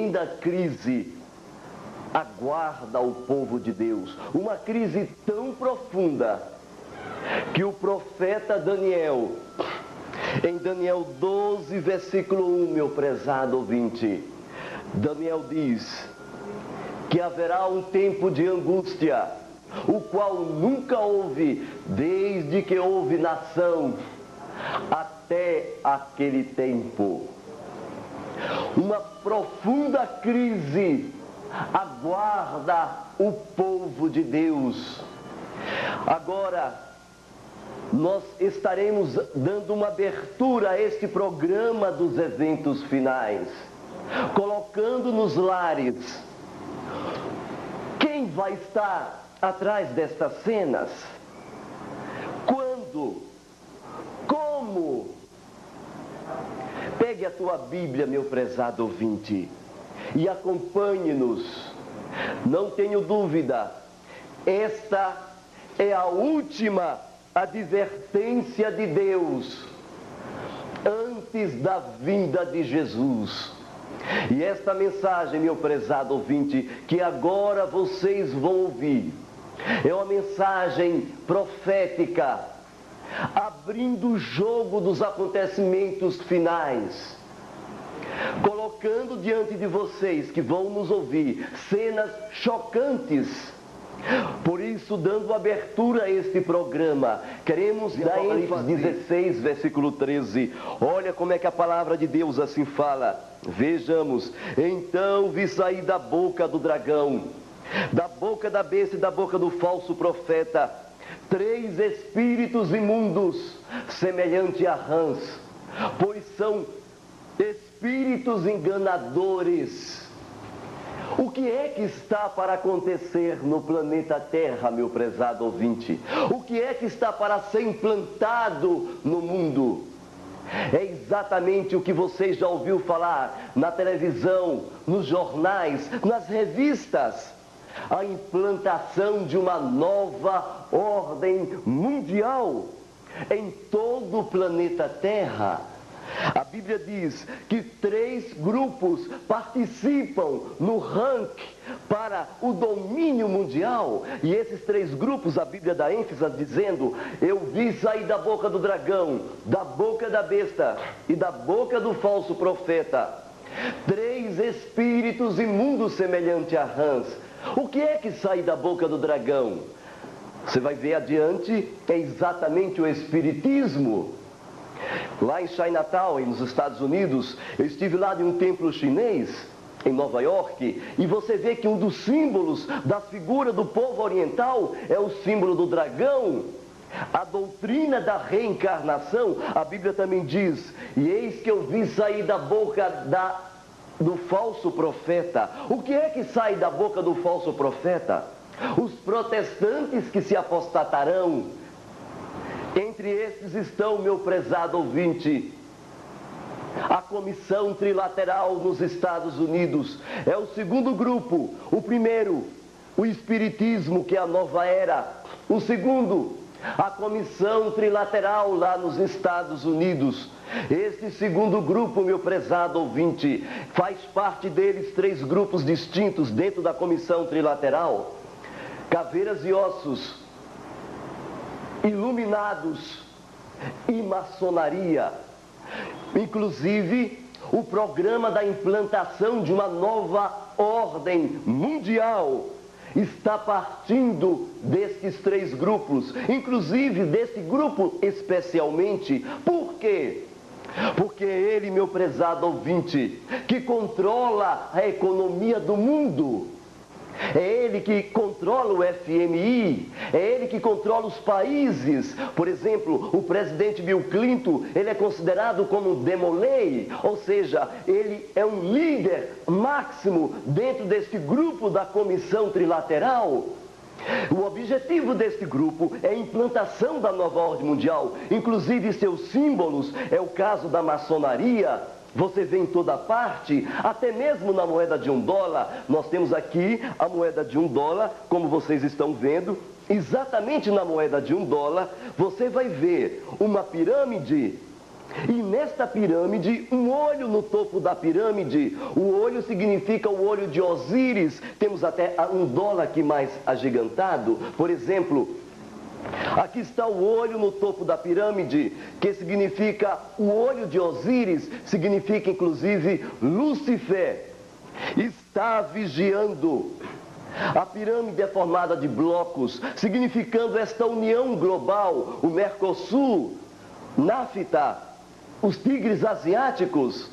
tremenda crise aguarda o povo de Deus. Uma crise tão profunda que o profeta Daniel, em Daniel 12, versículo 1, meu prezado ouvinte, Daniel diz que haverá um tempo de angústia, o qual nunca houve desde que houve nação até aquele tempo. Uma profunda crise aguarda o povo de Deus. Agora, nós estaremos dando uma abertura a este programa dos eventos finais, colocando nos lares quem vai estar atrás destas cenas, quando, como. Pegue a tua Bíblia, meu prezado ouvinte, e acompanhe-nos. Não tenho dúvida, esta é a última advertência de Deus antes da vinda de Jesus. E esta mensagem, meu prezado ouvinte, que agora vocês vão ouvir, é uma mensagem profética, abrindo o jogo dos acontecimentos finais, colocando diante de vocês que vão nos ouvir cenas chocantes. Por isso, dando abertura a este programa, queremos dar ênfase 16, versículo 13. Olha como é que a palavra de Deus assim fala. Vejamos: então vi sair da boca do dragão, da boca da besta e da boca do falso profeta, 3 espíritos imundos, semelhante a rãs, pois são espíritos enganadores. O que é que está para acontecer no planeta Terra, meu prezado ouvinte? O que é que está para ser implantado no mundo? É exatamente o que você já ouviu falar na televisão, nos jornais, nas revistas. A implantação de uma nova ordem mundial em todo o planeta Terra. A Bíblia diz que 3 grupos participam no ranking para o domínio mundial. E esses 3 grupos, a Bíblia dá ênfase dizendo: eu vi sair da boca do dragão, da boca da besta e da boca do falso profeta 3 espíritos imundos semelhante a rãs. O que é que sai da boca do dragão? Você vai ver adiante, é exatamente o espiritismo. Lá em Chinatown, nos Estados Unidos, eu estive lá em um templo chinês, em Nova York, e você vê que um dos símbolos da figura do povo oriental é o símbolo do dragão. A doutrina da reencarnação, a Bíblia também diz: e eis que eu vi sair da boca do falso profeta. O que é que sai da boca do falso profeta? Os protestantes que se apostatarão. Entre estes estão, meu prezado ouvinte, a Comissão Trilateral nos Estados Unidos. É o segundo grupo. O primeiro, o Espiritismo, que é a nova era. O segundo, a Comissão Trilateral lá nos Estados Unidos. Este segundo grupo, meu prezado ouvinte, faz parte deles 3 grupos distintos dentro da Comissão Trilateral: Caveiras e Ossos, Iluminados e Maçonaria. Inclusive, o programa da implantação de uma nova ordem mundial está partindo destes 3 grupos, inclusive desse grupo especialmente. Por quê? Porque é ele, meu prezado ouvinte, que controla a economia do mundo. É ele que controla o FMI, é ele que controla os países. Por exemplo, o presidente Bill Clinton, ele é considerado como um demolei, ou seja, ele é um líder máximo dentro deste grupo da Comissão Trilateral. O objetivo deste grupo é a implantação da nova ordem mundial, inclusive seus símbolos, é o caso da maçonaria. Você vê em toda parte, até mesmo na moeda de $1. Nós temos aqui a moeda de $1, como vocês estão vendo. Exatamente na moeda de $1, você vai ver uma pirâmide E nesta pirâmide, um olho no topo da pirâmide, o olho significa o olho de Osíris. Temos até um dólar aqui mais agigantado. Por exemplo, aqui está o olho no topo da pirâmide, que significa o olho de Osíris, significa inclusive Lúcifer. Está vigiando. A pirâmide é formada de blocos, significando esta união global, o Mercosul, NAFTA, os tigres asiáticos,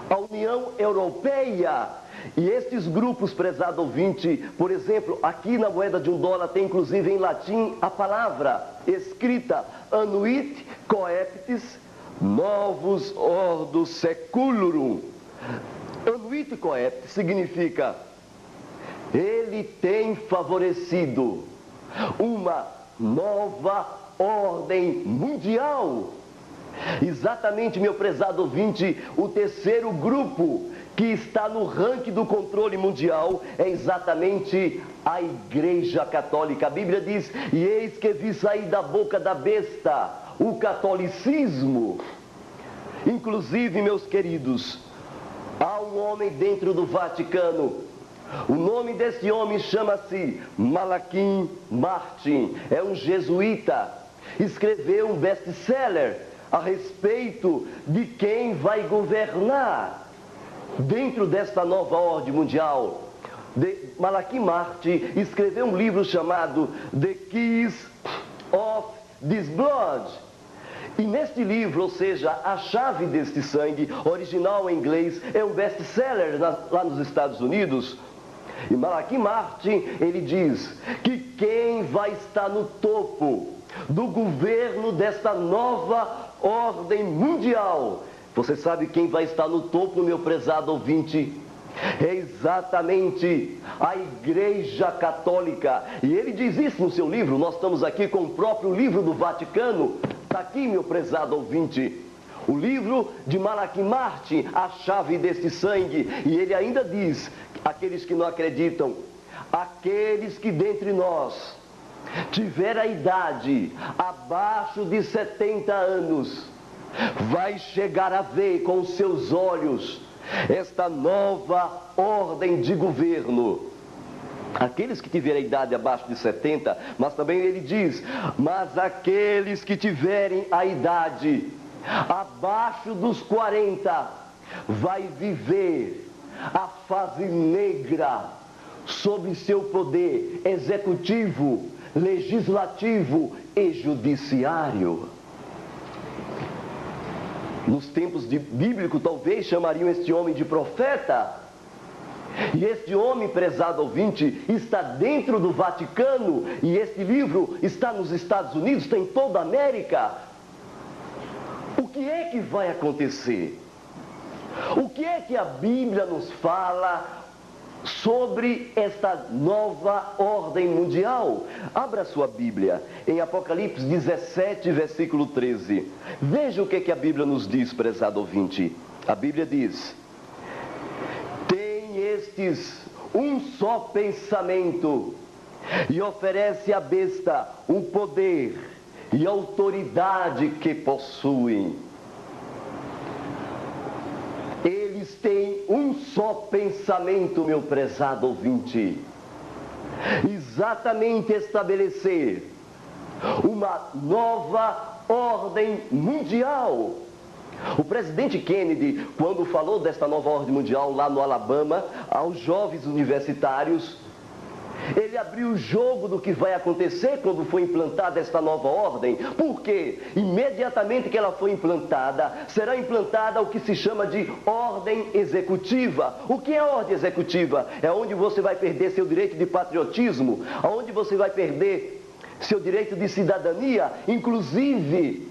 a União Europeia. E estes grupos, prezado ouvinte, por exemplo, aqui na moeda de $1 tem inclusive em latim a palavra escrita Annuit Coeptis Novus Ordo Seculurum. Annuit Coeptis significa ele tem favorecido uma nova ordem mundial. Exatamente, meu prezado ouvinte, o terceiro grupo que está no ranking do controle mundial é exatamente a Igreja Católica. A Bíblia diz: e eis que vi sair da boca da besta o catolicismo. Inclusive, meus queridos, há um homem dentro do Vaticano. O nome desse homem chama-se Malachi Martin. É um jesuíta. Escreveu um best-seller a respeito de quem vai governar dentro desta nova ordem mundial. Malachi Martin escreveu um livro chamado The Keys of this Blood. E neste livro, ou seja, a chave deste sangue, original em inglês, é um best-seller lá nos Estados Unidos. E Malachi Martin, ele diz que quem vai estar no topo do governo desta nova ordem mundial, você sabe quem vai estar no topo, meu prezado ouvinte? É exatamente a Igreja Católica. E ele diz isso no seu livro. Nós estamos aqui com o próprio livro do Vaticano. Está aqui, meu prezado ouvinte, o livro de Malachi Martin, a chave deste sangue. E ele ainda diz: aqueles que não acreditam, aqueles que dentre nós tiver a idade abaixo de 70 anos, vai chegar a ver com os seus olhos esta nova ordem de governo. Aqueles que tiverem a idade abaixo de 70, mas também ele diz: mas aqueles que tiverem a idade abaixo dos 40, vai viver a fase negra sobre seu poder executivo, legislativo e judiciário. Nos tempos bíblicos, talvez chamariam este homem de profeta. E este homem, prezado ouvinte, está dentro do Vaticano. E este livro está nos Estados Unidos, está em toda a América. O que é que vai acontecer? O que é que a Bíblia nos fala sobre esta nova ordem mundial? Abra sua Bíblia em Apocalipse 17, versículo 13. Veja o que a Bíblia nos diz, prezado ouvinte. A Bíblia diz: tem estes um só pensamento e oferece à besta o poder e autoridade que possuem. Eles têm um só pensamento, meu prezado ouvinte, exatamente estabelecer uma nova ordem mundial. O presidente Kennedy, quando falou desta nova ordem mundial lá no Alabama, aos jovens universitários, ele abriu o jogo do que vai acontecer quando for implantada esta nova ordem. Porque imediatamente que ela for implantada, será implantada o que se chama de ordem executiva. O que é ordem executiva? É onde você vai perder seu direito de patriotismo, onde você vai perder seu direito de cidadania, inclusive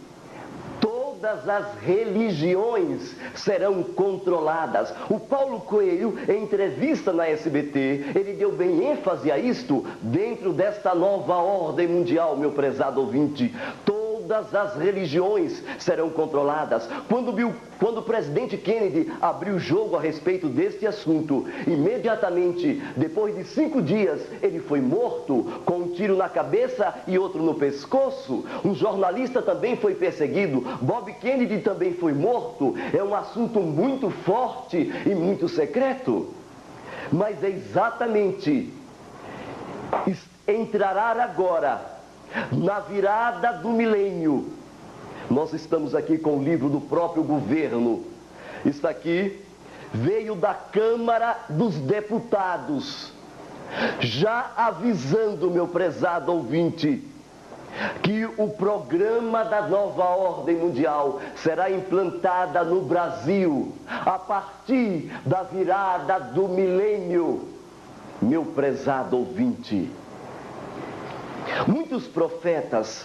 todas as religiões serão controladas. O Paulo Coelho, em entrevista na SBT, ele deu bem ênfase a isto dentro desta nova ordem mundial, meu prezado ouvinte. Todas Todas as religiões serão controladas. Quando o presidente Kennedy abriu o jogo a respeito deste assunto, imediatamente, depois de 5 dias, ele foi morto com um tiro na cabeça e outro no pescoço. Um jornalista também foi perseguido. Bob Kennedy também foi morto. É um assunto muito forte e muito secreto. Mas é exatamente, entrará agora, na virada do milênio. Nós estamos aqui com o livro do próprio governo. Isso aqui veio da Câmara dos Deputados, já avisando, meu prezado ouvinte, que o programa da nova ordem mundial será implantada no Brasil a partir da virada do milênio. Meu prezado ouvinte, muitos profetas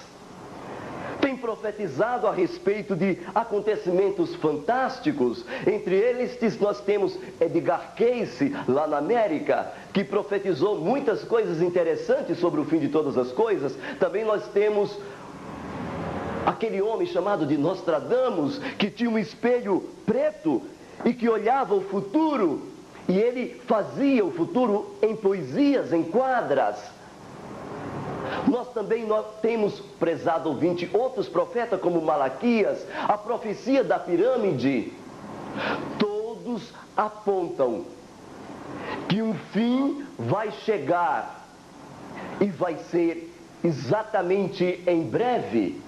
têm profetizado a respeito de acontecimentos fantásticos. Entre eles, nós temos Edgar Cayce, lá na América, que profetizou muitas coisas interessantes sobre o fim de todas as coisas. Também nós temos aquele homem chamado de Nostradamus, que tinha um espelho preto e que olhava o futuro, e ele fazia o futuro em poesias, em quadras. Nós também temos, prezado ouvinte, outros profetas como Malaquias, a profecia da pirâmide. Todos apontam que um fim vai chegar e vai ser exatamente em breve.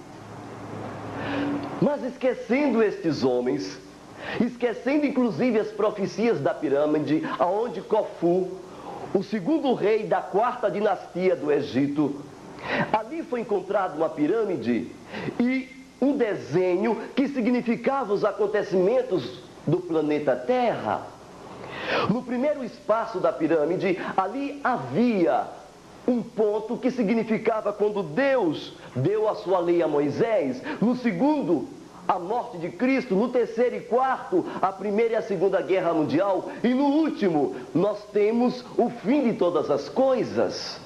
Mas esquecendo estes homens, esquecendo inclusive as profecias da pirâmide, aonde Cofu, o segundo rei da 4ª dinastia do Egito, ali foi encontrada uma pirâmide e um desenho que significava os acontecimentos do planeta Terra. No primeiro espaço da pirâmide, ali havia um ponto que significava quando Deus deu a sua lei a Moisés. No segundo, a morte de Cristo. No terceiro e quarto, a Primeira e a Segunda Guerra Mundial. E no último, nós temos o fim de todas as coisas.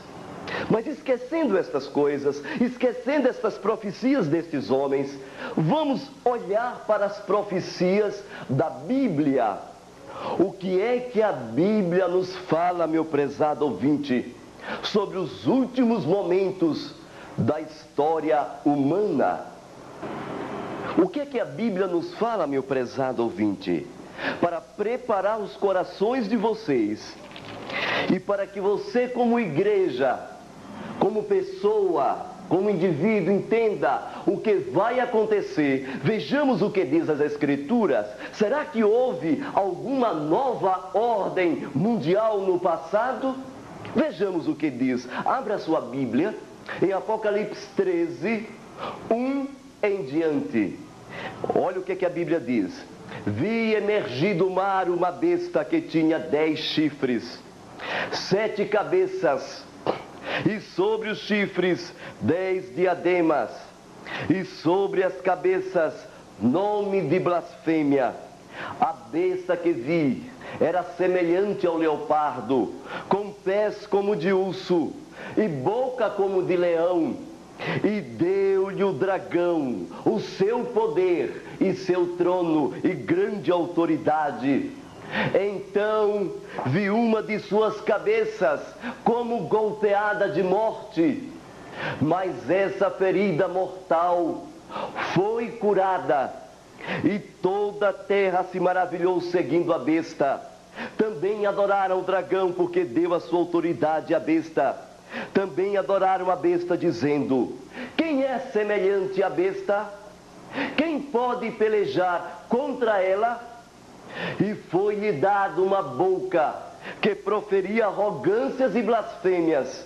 Mas esquecendo estas coisas, esquecendo estas profecias destes homens, vamos olhar para as profecias da Bíblia. O que é que a Bíblia nos fala, meu prezado ouvinte, sobre os últimos momentos da história humana? O que é que a Bíblia nos fala, meu prezado ouvinte, para preparar os corações de vocês e para que você, como igreja, como pessoa, como indivíduo, entenda o que vai acontecer? Vejamos o que diz as Escrituras. Será que houve alguma nova ordem mundial no passado? Vejamos o que diz. Abra a sua Bíblia em Apocalipse 13, 1 em diante. Olha o que a Bíblia diz. Vi emergir do mar uma besta que tinha 10 chifres, 7 cabeças, e sobre os chifres 10 diademas, e sobre as cabeças nome de blasfêmia. A besta que vi era semelhante ao leopardo, com pés como de urso e boca como de leão. E deu-lhe o dragão o seu poder e seu trono e grande autoridade. Então vi uma de suas cabeças como golpeada de morte, mas essa ferida mortal foi curada, e toda a terra se maravilhou seguindo a besta. Também adoraram o dragão, porque deu a sua autoridade à besta. Também adoraram a besta, dizendo: quem é semelhante à besta? Quem pode pelejar contra ela? E foi-lhe dado uma boca que proferia arrogâncias e blasfêmias,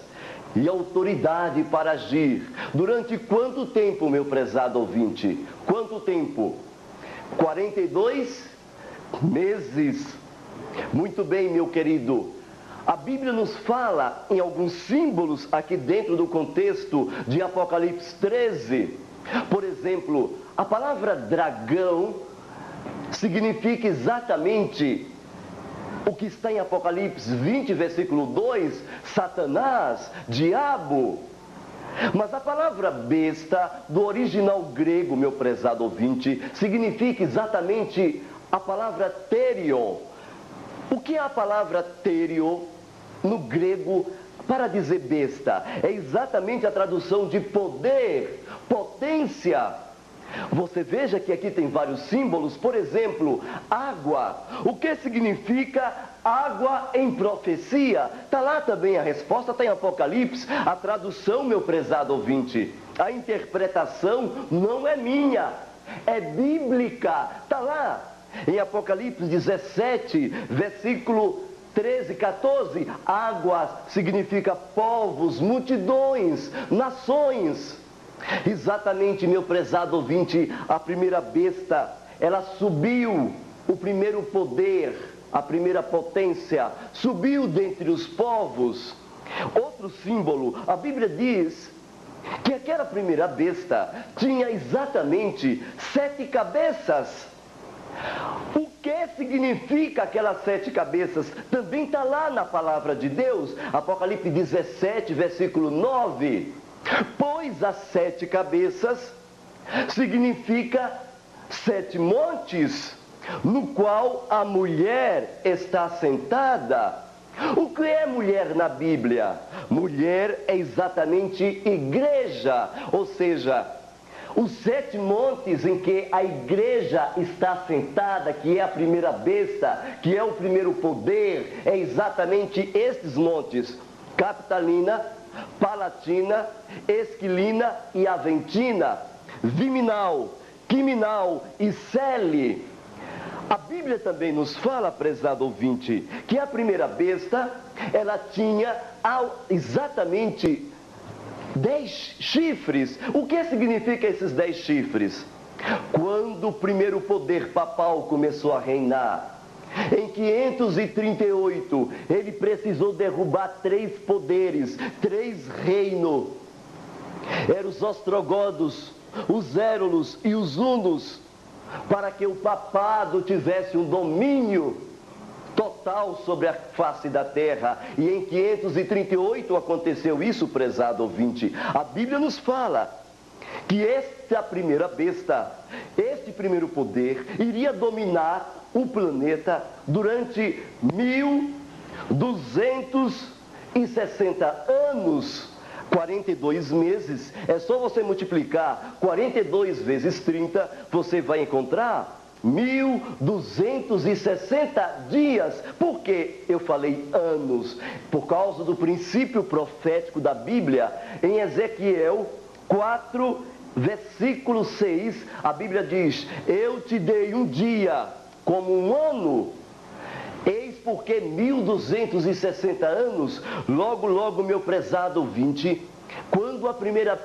e autoridade para agir. Durante quanto tempo, meu prezado ouvinte? Quanto tempo? 42 meses. Muito bem, meu querido. A Bíblia nos fala em alguns símbolos aqui dentro do contexto de Apocalipse 13. Por exemplo, a palavra dragão significa exatamente o que está em Apocalipse 20, versículo 2, Satanás, diabo. Mas a palavra besta, do original grego, meu prezado ouvinte, significa exatamente a palavra terio. O que é a palavra terio no grego para dizer besta? É exatamente a tradução de poder, potência. Você veja que aqui tem vários símbolos, por exemplo, água. O que significa água em profecia? Está lá também a resposta, está em Apocalipse. A tradução, meu prezado ouvinte, a interpretação não é minha, é bíblica. Está lá em Apocalipse 17, versículo 13, 14. Águas significa povos, multidões, nações. Exatamente, meu prezado ouvinte, a primeira besta, ela subiu, o primeiro poder, a primeira potência, subiu dentre os povos. Outro símbolo, a Bíblia diz que aquela primeira besta tinha exatamente 7 cabeças. O que significa aquelas 7 cabeças? Também está lá na palavra de Deus, Apocalipse 17, versículo 9. Pois as 7 cabeças significa 7 montes, no qual a mulher está sentada. O que é mulher na Bíblia? Mulher é exatamente igreja, ou seja, os 7 montes em que a igreja está sentada, que é a primeira besta, que é o primeiro poder, é exatamente estes montes: Capitolina, Palatina, Esquilina e Aventina, Viminal, Quiminal e Cele. A Bíblia também nos fala, prezado ouvinte, que a primeira besta, ela tinha exatamente 10 chifres. O que significa esses 10 chifres? Quando o primeiro poder papal começou a reinar, em 538, ele precisou derrubar 3 poderes, 3 reinos. Eram os ostrogodos, os érulos e os hunos, para que o papado tivesse um domínio total sobre a face da terra. E em 538 aconteceu isso, prezado ouvinte. A Bíblia nos fala que esta primeira besta, este primeiro poder, iria dominar o planeta durante 1260 anos, 42 meses. É só você multiplicar 42 vezes 30, você vai encontrar 1260 dias. Por que eu falei anos? Por causa do princípio profético da Bíblia. Em Ezequiel 4, versículo 6, a Bíblia diz: eu te dei um dia como um ano. Eis porque 1260 anos, logo, logo, meu prezado ouvinte,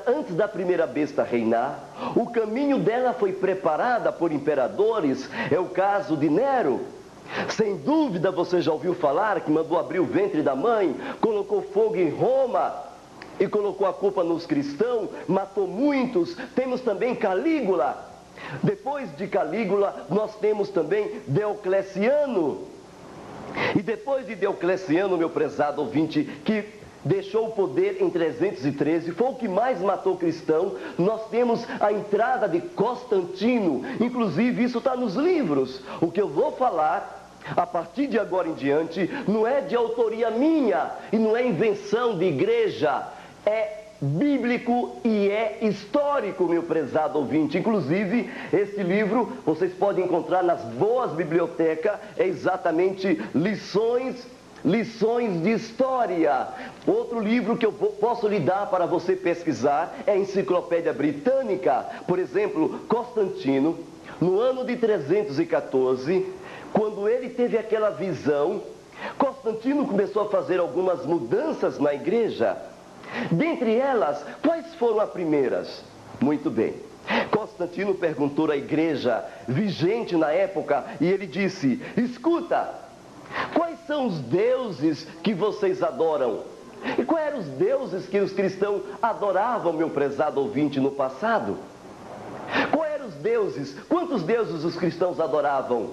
antes da primeira besta reinar, o caminho dela foi preparada por imperadores. É o caso de Nero. Sem dúvida você já ouviu falar que mandou abrir o ventre da mãe, colocou fogo em Roma e colocou a culpa nos cristãos, matou muitos. Temos também Calígula. Depois de Calígula, nós temos também Diocleciano. E depois de Diocleciano, meu prezado ouvinte, que deixou o poder em 313, foi o que mais matou cristão, nós temos a entrada de Constantino. Inclusive, isso está nos livros. O que eu vou falar, a partir de agora em diante, não é de autoria minha e não é invenção de igreja, é bíblico e é histórico, meu prezado ouvinte. Inclusive, esse livro vocês podem encontrar nas boas bibliotecas, é exatamente lições de história. Outro livro que eu posso lhe dar para você pesquisar é a Enciclopédia Britânica. Por exemplo, Constantino, no ano de 314, quando ele teve aquela visão, Constantino começou a fazer algumas mudanças na igreja. Dentre elas, quais foram as primeiras? Muito bem. Constantino perguntou à igreja vigente na época e ele disse: escuta, quais são os deuses que vocês adoram? E quais eram os deuses que os cristãos adoravam, meu prezado ouvinte, no passado? Quais eram os deuses? Quantos deuses os cristãos adoravam?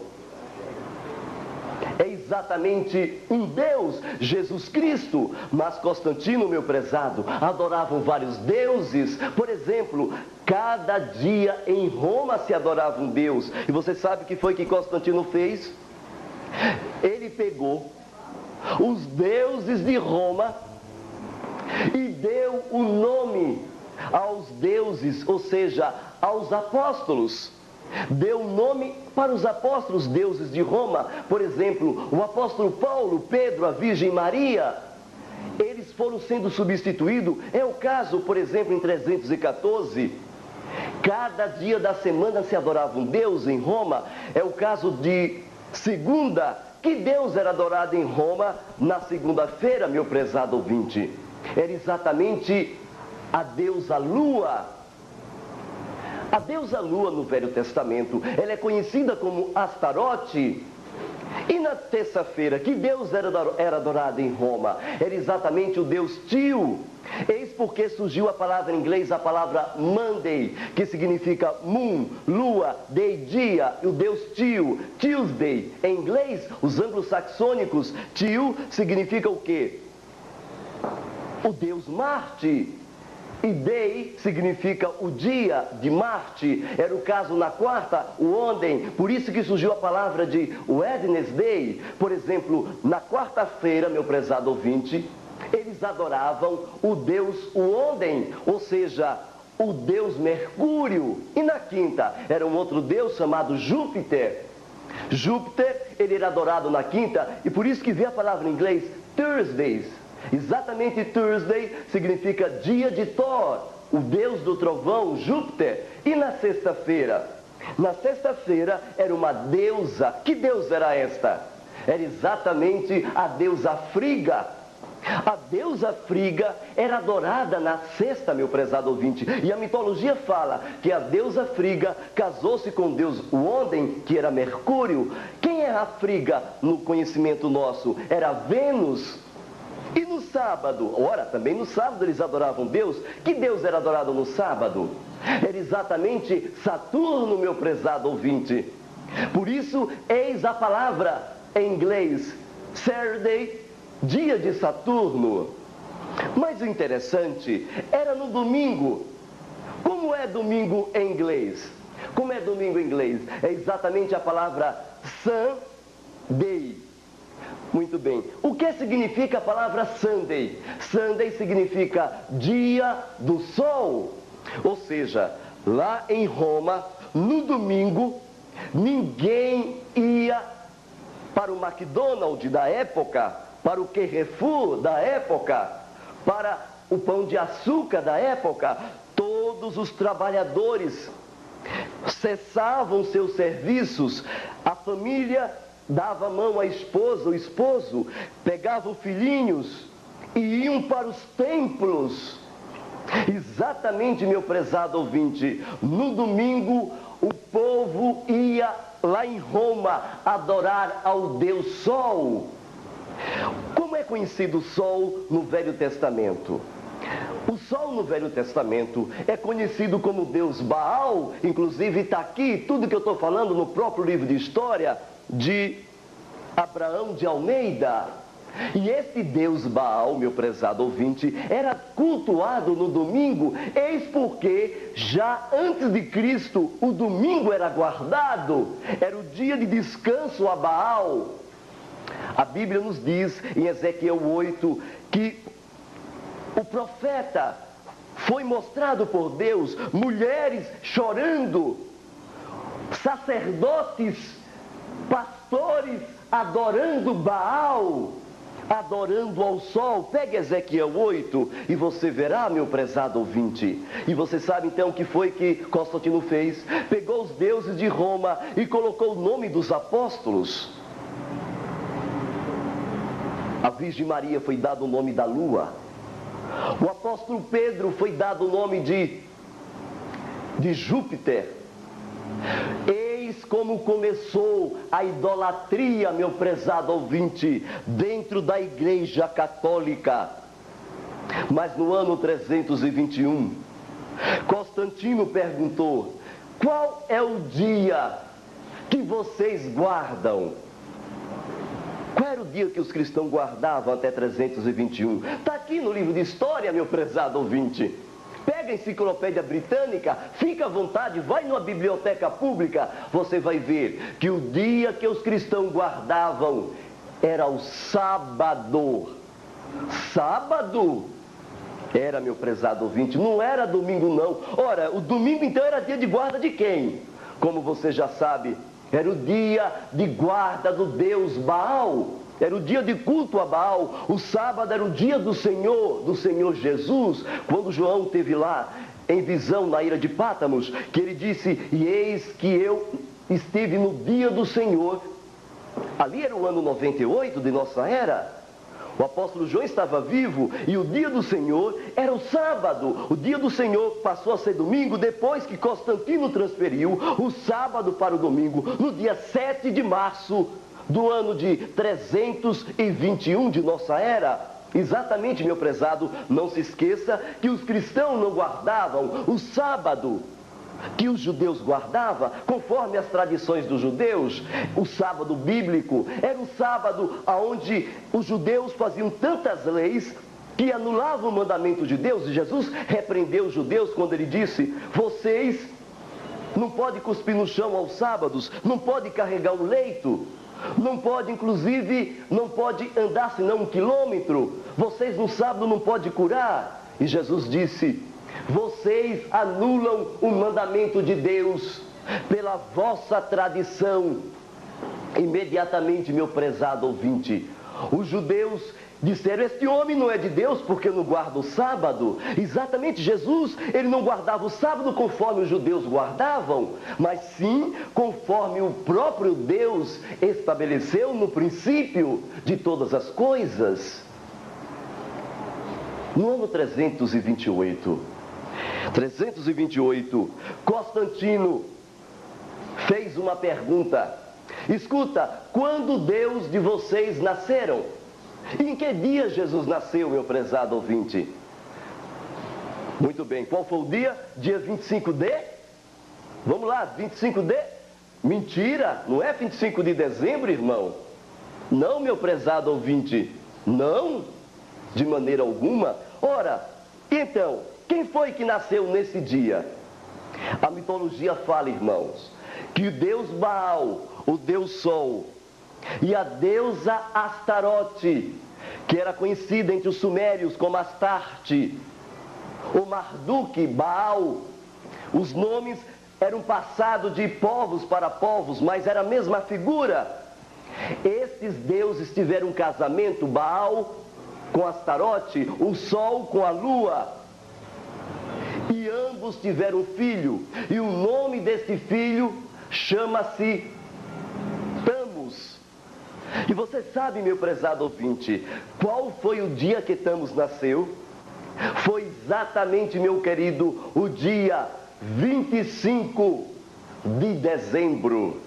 É exatamente um Deus, Jesus Cristo. Mas Constantino, meu prezado, adoravam vários deuses. Por exemplo, cada dia em Roma se adorava um Deus. E você sabe o que foi que Constantino fez? Ele pegou os deuses de Roma e deu o nome aos deuses, ou seja, aos apóstolos. Deu nome para os apóstolos deuses de Roma. Por exemplo, o apóstolo Paulo, Pedro, a Virgem Maria. Eles foram sendo substituídos. É o caso, por exemplo, em 314. Cada dia da semana se adorava um Deus em Roma. É o caso de segunda. Que Deus era adorado em Roma na segunda-feira, meu prezado ouvinte? Era exatamente a deusa Lua. A deusa Lua no Velho Testamento, ela é conhecida como Astarote. E na terça-feira, que Deus era adorado em Roma? Era exatamente o Deus Tio. Eis porque surgiu a palavra em inglês, a palavra Monday, que significa moon, lua, day, dia, e o Deus Tio, Tuesday. Em inglês, os anglo-saxônicos, Tio significa o quê? O Deus Marte. E day significa o dia de Marte. Era o caso na quarta, o ontem. Por isso que surgiu a palavra de Wednesday. Por exemplo, na quarta-feira, meu prezado ouvinte, eles adoravam o Deus ontem, ou seja, o Deus Mercúrio. E na quinta, era um outro Deus chamado Júpiter. Júpiter, ele era adorado na quinta, e por isso que vem a palavra em inglês Thursdays. Exatamente, Thursday significa dia de Thor, o deus do trovão, Júpiter. E na sexta-feira? Na sexta-feira era uma deusa. Que deusa era esta? Era exatamente a deusa Friga. A deusa Friga era adorada na sexta, meu prezado ouvinte. E a mitologia fala que a deusa Friga casou-se com o deus Woden, que era Mercúrio. Quem é a Friga no conhecimento nosso? Era Vênus. E no sábado? Ora, também no sábado eles adoravam Deus. Que Deus era adorado no sábado? Era exatamente Saturno, meu prezado ouvinte. Por isso, eis a palavra em inglês, Saturday, dia de Saturno. Mas o interessante era no domingo. Como é domingo em inglês? Como é domingo em inglês? É exatamente a palavra Sunday. Muito bem. O que significa a palavra Sunday? Sunday significa dia do sol. Ou seja, lá em Roma, no domingo, ninguém ia para o McDonald's da época, para o Carrefour da época, para o Pão de Açúcar da época. Todos os trabalhadores cessavam seus serviços, a família dava a mão à esposa, o esposo pegava os filhinhos e iam para os templos. Exatamente, meu prezado ouvinte, no domingo o povo ia lá em Roma adorar ao Deus Sol. Como é conhecido o Sol no Velho Testamento? O Sol no Velho Testamento é conhecido como Deus Baal. Inclusive está aqui tudo que eu estou falando no próprio livro de história de Abraão de Almeida. E esse Deus Baal, meu prezado ouvinte, era cultuado no domingo. Eis porque já antes de Cristo o domingo era guardado, era o dia de descanso a Baal. A Bíblia nos diz em Ezequiel 8 que o profeta foi mostrado por Deus, mulheres chorando, sacerdotes, pastores adorando Baal, adorando ao sol. Pegue Ezequiel 8 e você verá, meu prezado ouvinte. E você sabe então o que foi que Constantino fez? Pegou os deuses de Roma e colocou o nome dos apóstolos. A Virgem Maria foi dado o nome da lua. O apóstolo Pedro foi dado o nome de Júpiter. Eis como começou a idolatria, meu prezado ouvinte, dentro da Igreja Católica. Mas no ano 321, Constantino perguntou: qual é o dia que vocês guardam? o dia que os cristãos guardavam até 321. Está aqui no livro de história, meu prezado ouvinte. Pega a enciclopédia britânica, fica à vontade, vai numa biblioteca pública, você vai ver que o dia que os cristãos guardavam era o sábado. Sábado era, meu prezado ouvinte, não era domingo não. Ora, o domingo então era dia de guarda de quem? Como você já sabe, era o dia de guarda do deus Baal. Era o dia de culto a Baal. O sábado era o dia do Senhor Jesus. Quando João esteve lá em visão na ilha de Pátamos, que ele disse, e eis que eu estive no dia do Senhor. Ali era o ano 98 de nossa era. O apóstolo João estava vivo e o dia do Senhor era o sábado. O dia do Senhor passou a ser domingo depois que Constantino transferiu o sábado para o domingo, no dia 7 de março do ano de 321 de nossa era. Exatamente, meu prezado, não se esqueça que os cristãos não guardavam o sábado que os judeus guardavam, conforme as tradições dos judeus. O sábado bíblico era o sábado onde os judeus faziam tantas leis que anulavam o mandamento de Deus, e Jesus repreendeu os judeus quando ele disse, vocês não podem cuspir no chão aos sábados, não podem carregar o leito, não pode, inclusive, não pode andar senão 1 quilômetro, vocês no sábado não podem curar. E Jesus disse, vocês anulam o mandamento de Deus pela vossa tradição. Imediatamente, meu prezado ouvinte, os judeus disseram, este homem não é de Deus porque não guarda o sábado. Exatamente, Jesus, ele não guardava o sábado conforme os judeus guardavam, mas sim conforme o próprio Deus estabeleceu no princípio de todas as coisas. No ano 328, Constantino fez uma pergunta. Escuta, quando Deus de vocês nasceram? E em que dia Jesus nasceu, meu prezado ouvinte? Muito bem, qual foi o dia? Dia 25 de? Vamos lá, 25 de? Mentira, não é 25 de dezembro, irmão? Não, meu prezado ouvinte, não, de maneira alguma. Ora, então, quem foi que nasceu nesse dia? A mitologia fala, irmãos, que o deus Baal, o deus Sol, e a deusa Astarote, que era conhecida entre os sumérios como Astarte, o Marduk, Baal, os nomes eram passados de povos para povos, mas era a mesma figura. Estes deuses tiveram um casamento, Baal com Astarote, o Sol com a Lua, e ambos tiveram um filho, e o nome desse filho chama-se Tamus. E você sabe, meu prezado ouvinte, qual foi o dia que Tamus nasceu? Foi exatamente, meu querido, o dia 25 de dezembro.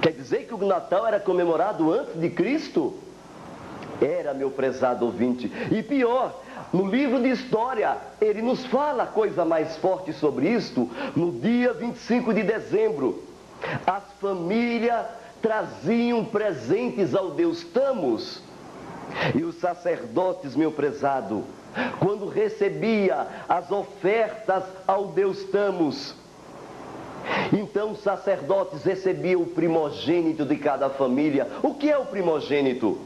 Quer dizer que o Natal era comemorado antes de Cristo? Era, meu prezado ouvinte. E pior, no livro de história, ele nos fala coisa mais forte sobre isto. No dia 25 de dezembro, as famílias traziam presentes ao deus Tamus. E os sacerdotes, meu prezado, quando recebia as ofertas ao deus Tamus, então os sacerdotes recebiam o primogênito de cada família. O que é o primogênito?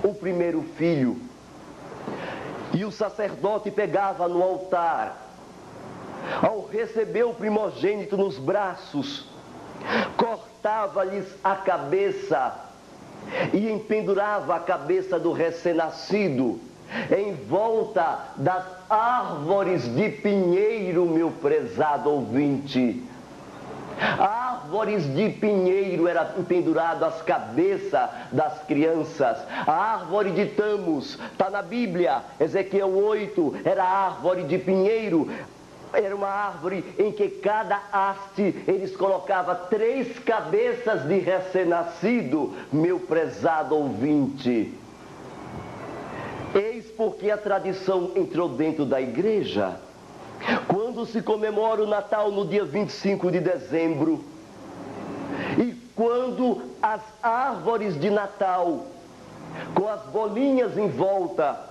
O primeiro filho. E o sacerdote pegava no altar, ao receber o primogênito nos braços, cortava-lhes a cabeça e empendurava a cabeça do recém-nascido em volta das árvores de pinheiro, meu prezado ouvinte. Árvores de pinheiro era pendurado as cabeças das crianças. A árvore de Tamus está na Bíblia, Ezequiel 8, era árvore de pinheiro. Era uma árvore em que cada haste eles colocavam 3 cabeças de recém-nascido, meu prezado ouvinte. Eis porque a tradição entrou dentro da igreja. Quando se comemora o Natal no dia 25 de dezembro, e quando as árvores de Natal com as bolinhas em volta.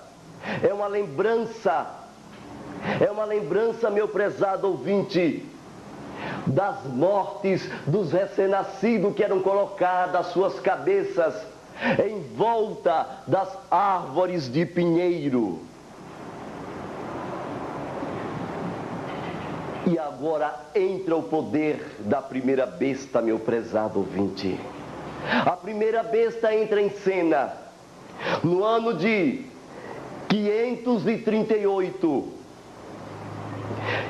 É uma lembrança, meu prezado ouvinte, das mortes dos recém-nascidos que eram colocadas as suas cabeças em volta das árvores de pinheiro. E agora entra o poder da primeira besta, meu prezado ouvinte. A primeira besta entra em cena no ano de 538.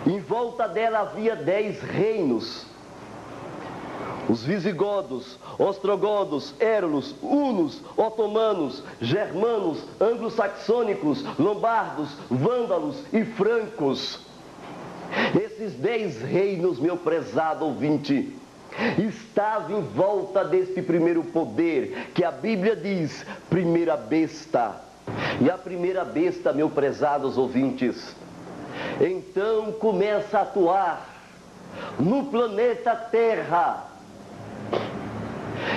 Em volta dela havia 10 reinos. Os visigodos, ostrogodos, érulos, hunos, otomanos, germanos, anglo-saxônicos, lombardos, vândalos e francos. Esses 10 reinos, meu prezado ouvinte, estavam em volta deste primeiro poder, que a Bíblia diz, primeira besta. E a primeira besta, meus prezados ouvintes, então começa a atuar no planeta Terra.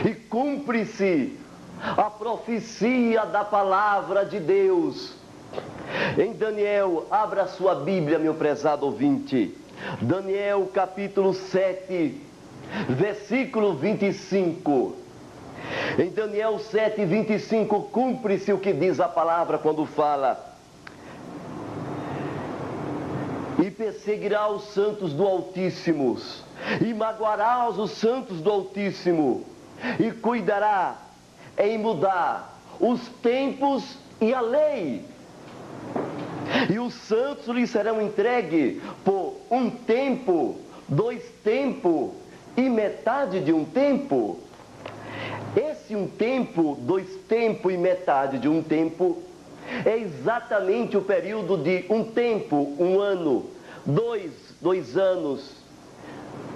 E cumpre-se a profecia da palavra de Deus. Em Daniel, abra sua Bíblia, meu prezado ouvinte. Daniel capítulo 7, versículo 25. Em Daniel 7, 25, cumpre-se o que diz a palavra quando fala: e perseguirá os santos do Altíssimo, e magoará os santos do Altíssimo, e cuidará em mudar os tempos e a lei. E os santos lhes serão entregues por um tempo, 2 tempos e metade de um tempo. Esse um tempo, 2 tempos e metade de um tempo é exatamente o período de um tempo, 1 ano, 2 anos,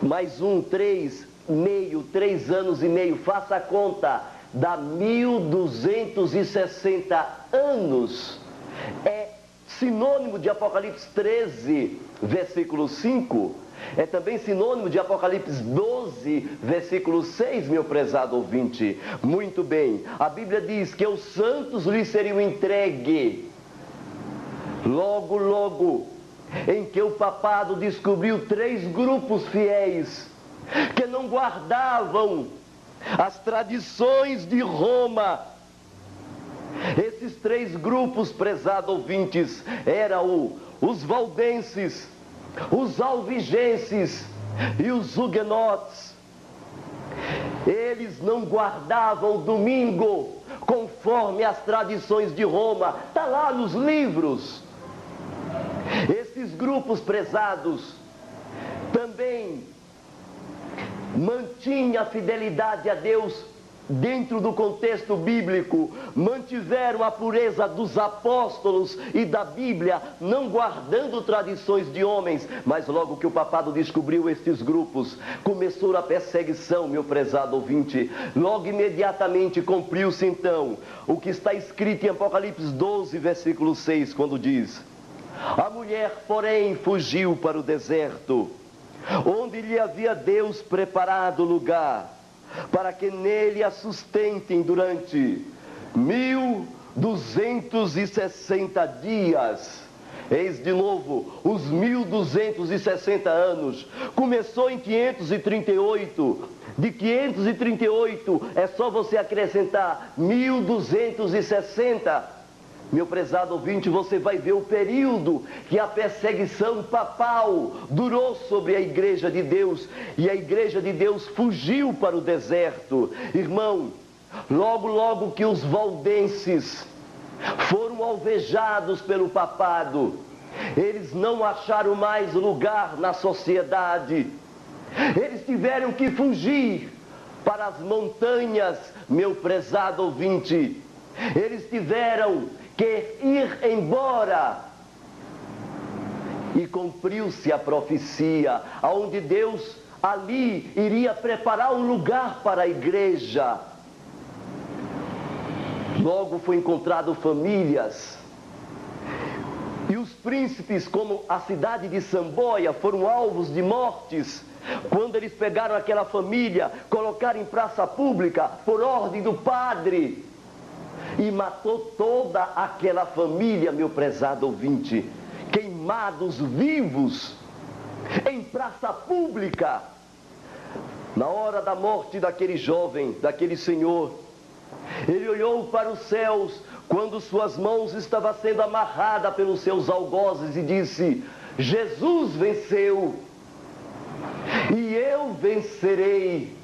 mais 3 meio, 3 anos e meio, faça a conta, dá 1260 anos. É sinônimo de Apocalipse 13, versículo 5. É também sinônimo de Apocalipse 12, versículo 6, meu prezado ouvinte. Muito bem, a Bíblia diz que os santos lhes seriam entregues. Logo, em que o papado descobriu 3 grupos fiéis que não guardavam as tradições de Roma. Esses 3 grupos, prezados ouvintes, eram os valdenses, os albigenses e os huguenotes. Eles não guardavam o domingo conforme as tradições de Roma. Está lá nos livros. Esses grupos, prezados, também mantinham a fidelidade a Deus dentro do contexto bíblico, mantiveram a pureza dos apóstolos e da Bíblia, não guardando tradições de homens. Mas logo que o papado descobriu estes grupos, começou a perseguição, meu prezado ouvinte. Logo imediatamente cumpriu-se então o que está escrito em Apocalipse 12, versículo 6, quando diz: a mulher, porém, fugiu para o deserto, onde lhe havia Deus preparado lugar, para que nele a sustentem durante 1260 dias. Eis de novo os 1260 anos. Começou em 538. De 538 é só você acrescentar 1260. Meu prezado ouvinte, você vai ver o período que a perseguição papal durou sobre a Igreja de Deus. E a Igreja de Deus fugiu para o deserto. Irmão, logo que os valdenses foram alvejados pelo papado, eles não acharam mais lugar na sociedade. Eles tiveram que fugir para as montanhas, meu prezado ouvinte. Eles tiveram que ir embora. E cumpriu-se a profecia, onde Deus ali iria preparar um lugar para a igreja. Logo foi encontrado famílias. E os príncipes, como a cidade de Samboia, foram alvos de mortes, quando eles pegaram aquela família, colocaram em praça pública, por ordem do padre. e matou toda aquela família, meu prezado ouvinte, queimados vivos em praça pública. Na hora da morte daquele jovem, daquele senhor, ele olhou para os céus quando suas mãos estavam sendo amarradas pelos seus algozes e disse: Jesus venceu e eu vencerei.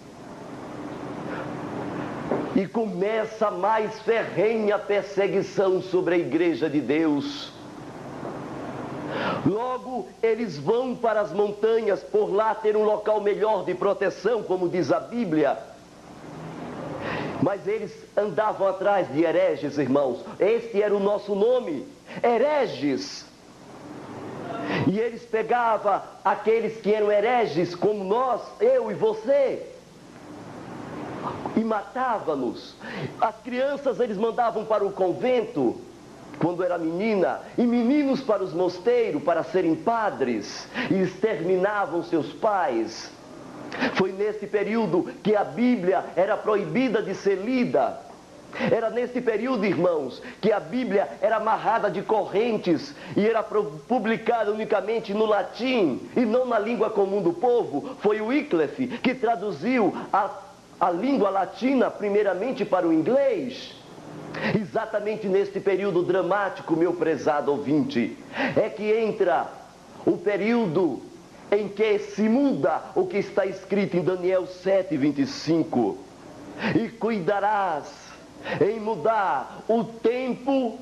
E começa a mais ferrenha perseguição sobre a igreja de Deus. Logo, eles vão para as montanhas, por lá ter um local melhor de proteção, como diz a Bíblia. Mas eles andavam atrás de hereges, irmãos. Este era o nosso nome, hereges. E eles pegavam aqueles que eram hereges, como nós, eu e você, e matavam-nos. As crianças eles mandavam para o convento, quando era menina, e meninos para os mosteiros, para serem padres, e exterminavam seus pais. Foi nesse período que a Bíblia era proibida de ser lida. Era nesse período, irmãos, que a Bíblia era amarrada de correntes e era publicada unicamente no latim e não na língua comum do povo. Foi o Wycliffe que traduziu a língua latina primeiramente para o inglês. Exatamente neste período dramático, meu prezado ouvinte, é que entra o período em que se muda o que está escrito em Daniel 7:25. E cuidarás em mudar o tempo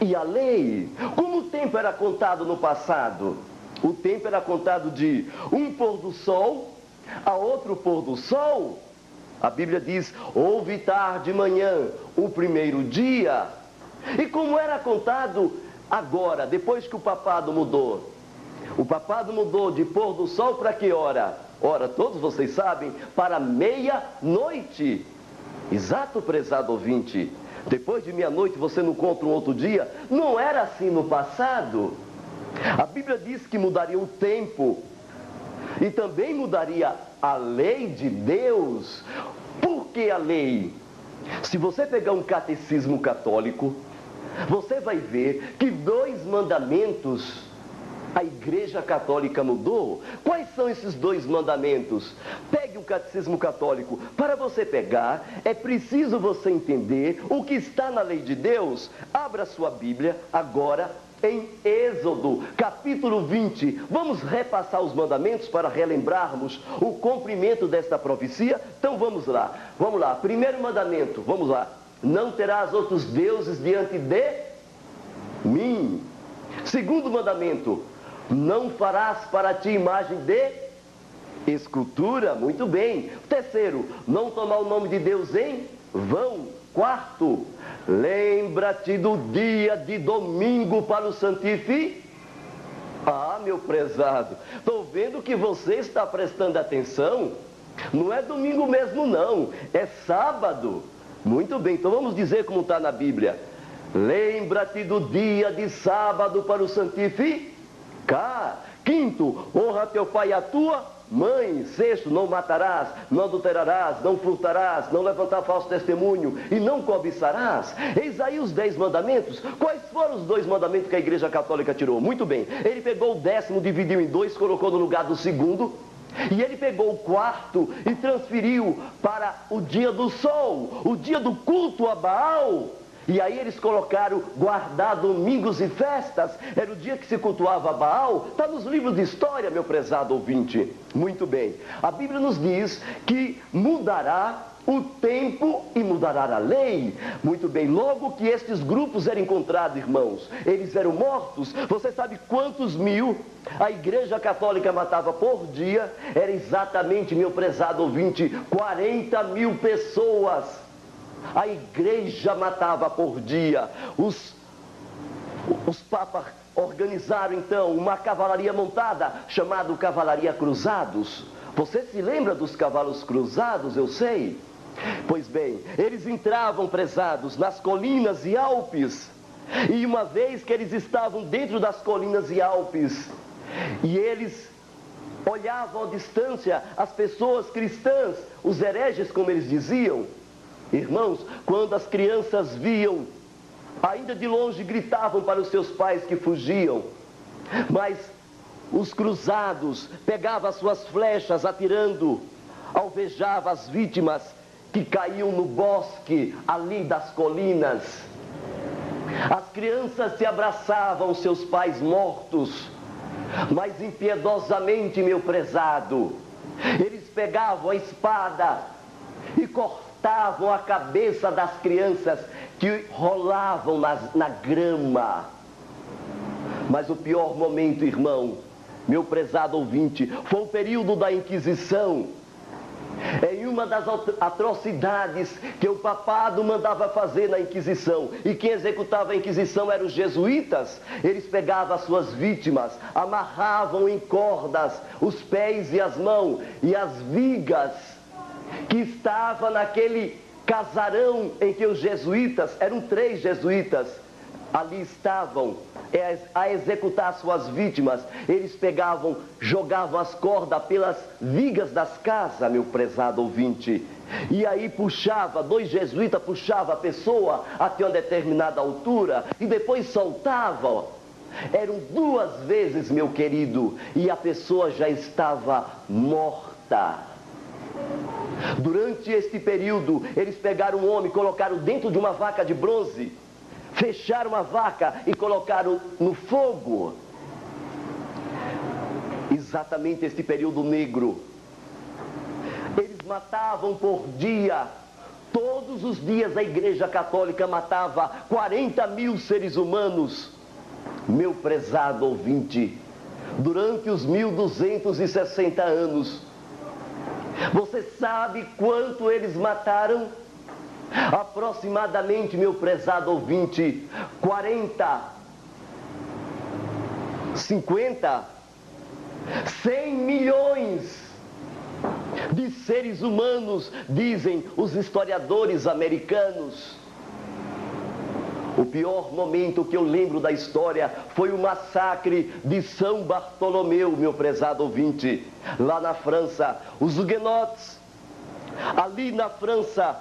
e a lei. Como o tempo era contado no passado? O tempo era contado de um pôr do sol a outro pôr do sol. A Bíblia diz: houve tarde de manhã, o primeiro dia. E como era contado agora, depois que o papado mudou? O papado mudou de pôr do sol para que hora? Ora, todos vocês sabem, para meia-noite. Exato, prezado ouvinte. Depois de meia-noite você não conta um outro dia? Não era assim no passado. A Bíblia diz que mudaria o tempo e também mudaria a lei de Deus. Por que a lei? Se você pegar um catecismo católico, você vai ver que 2 mandamentos a Igreja Católica mudou. Quais são esses 2 mandamentos? Pegue o Catecismo Católico. Para você pegar, é preciso você entender o que está na lei de Deus. Abra sua Bíblia agora em Êxodo, capítulo 20. Vamos repassar os mandamentos para relembrarmos o cumprimento desta profecia? Então vamos lá. Vamos lá. Primeiro mandamento, vamos lá. Não terás outros deuses diante de mim. Segundo mandamento, não farás para ti imagem de escultura. Muito bem. Terceiro, não tomar o nome de Deus em vão. Quarto, lembra-te do dia de domingo para o santificar. Ah, meu prezado, estou vendo que você está prestando atenção. Não é domingo mesmo não, é sábado. Muito bem, então vamos dizer como está na Bíblia. Lembra-te do dia de sábado para o santificar. Quinto, honra teu pai e a tua mãe. Sexto, não matarás, não adulterarás, não furtarás, não levantar falso testemunho e não cobiçarás. Eis aí os 10 mandamentos. Quais foram os 2 mandamentos que a Igreja Católica tirou? Muito bem, ele pegou o 10º, dividiu em 2, colocou no lugar do 2º. E ele pegou o 4º e transferiu para o dia do sol, o dia do culto a Baal. E aí eles colocaram guardar domingos e festas. Era o dia que se cultuava a Baal. Está nos livros de história, meu prezado ouvinte. Muito bem. A Bíblia nos diz que mudará o tempo e mudará a lei. Muito bem. Logo que estes grupos eram encontrados, irmãos, eles eram mortos. Você sabe quantos mil a Igreja Católica matava por dia? Era exatamente, meu prezado ouvinte, 40 mil pessoas. A igreja matava por dia. Os papas organizaram então uma cavalaria montada, chamada Cavalaria Cruzados. Você se lembra dos cavalos cruzados, eu sei? Pois bem, eles entravam, prezados, nas colinas e Alpes. E uma vez que eles estavam dentro das colinas e Alpes, e eles olhavam à distância as pessoas cristãs, os hereges, como eles diziam, Irmãos, quando as crianças viam, ainda de longe gritavam para os seus pais que fugiam, mas os cruzados pegavam as suas flechas atirando, alvejavam as vítimas que caíam no bosque ali das colinas. As crianças se abraçavam aos seus pais mortos, mas impiedosamente, meu prezado, eles pegavam a espada e cortavam a cabeça das crianças que rolavam na grama. Mas o pior momento, irmão, meu prezado ouvinte, foi o período da Inquisição. Em uma das atrocidades que o papado mandava fazer na Inquisição, e quem executava a Inquisição eram os jesuítas, eles pegavam as suas vítimas, amarravam em cordas os pés e as mãos, e as vigas que estavam naquele casarão em que os jesuítas, eram 3 jesuítas, ali estavam a executar suas vítimas. Eles pegavam, jogavam as cordas pelas vigas das casas, meu prezado ouvinte, e aí puxava, 2 jesuítas puxavam a pessoa até uma determinada altura e depois soltavam. Eram 2 vezes, meu querido, e a pessoa já estava morta. Durante este período, eles pegaram um homem, colocaram dentro de uma vaca de bronze, fecharam a vaca e colocaram no fogo. Exatamente este período negro. Eles matavam por dia. Todos os dias a Igreja Católica matava 40.000 seres humanos. Meu prezado ouvinte, durante os 1260 anos, você sabe quanto eles mataram? Aproximadamente, meu prezado ouvinte, 40, 50, 100 milhões de seres humanos, dizem os historiadores americanos. O pior momento que eu lembro da história foi o massacre de São Bartolomeu, meu prezado ouvinte, lá na França. Os huguenotes, ali na França,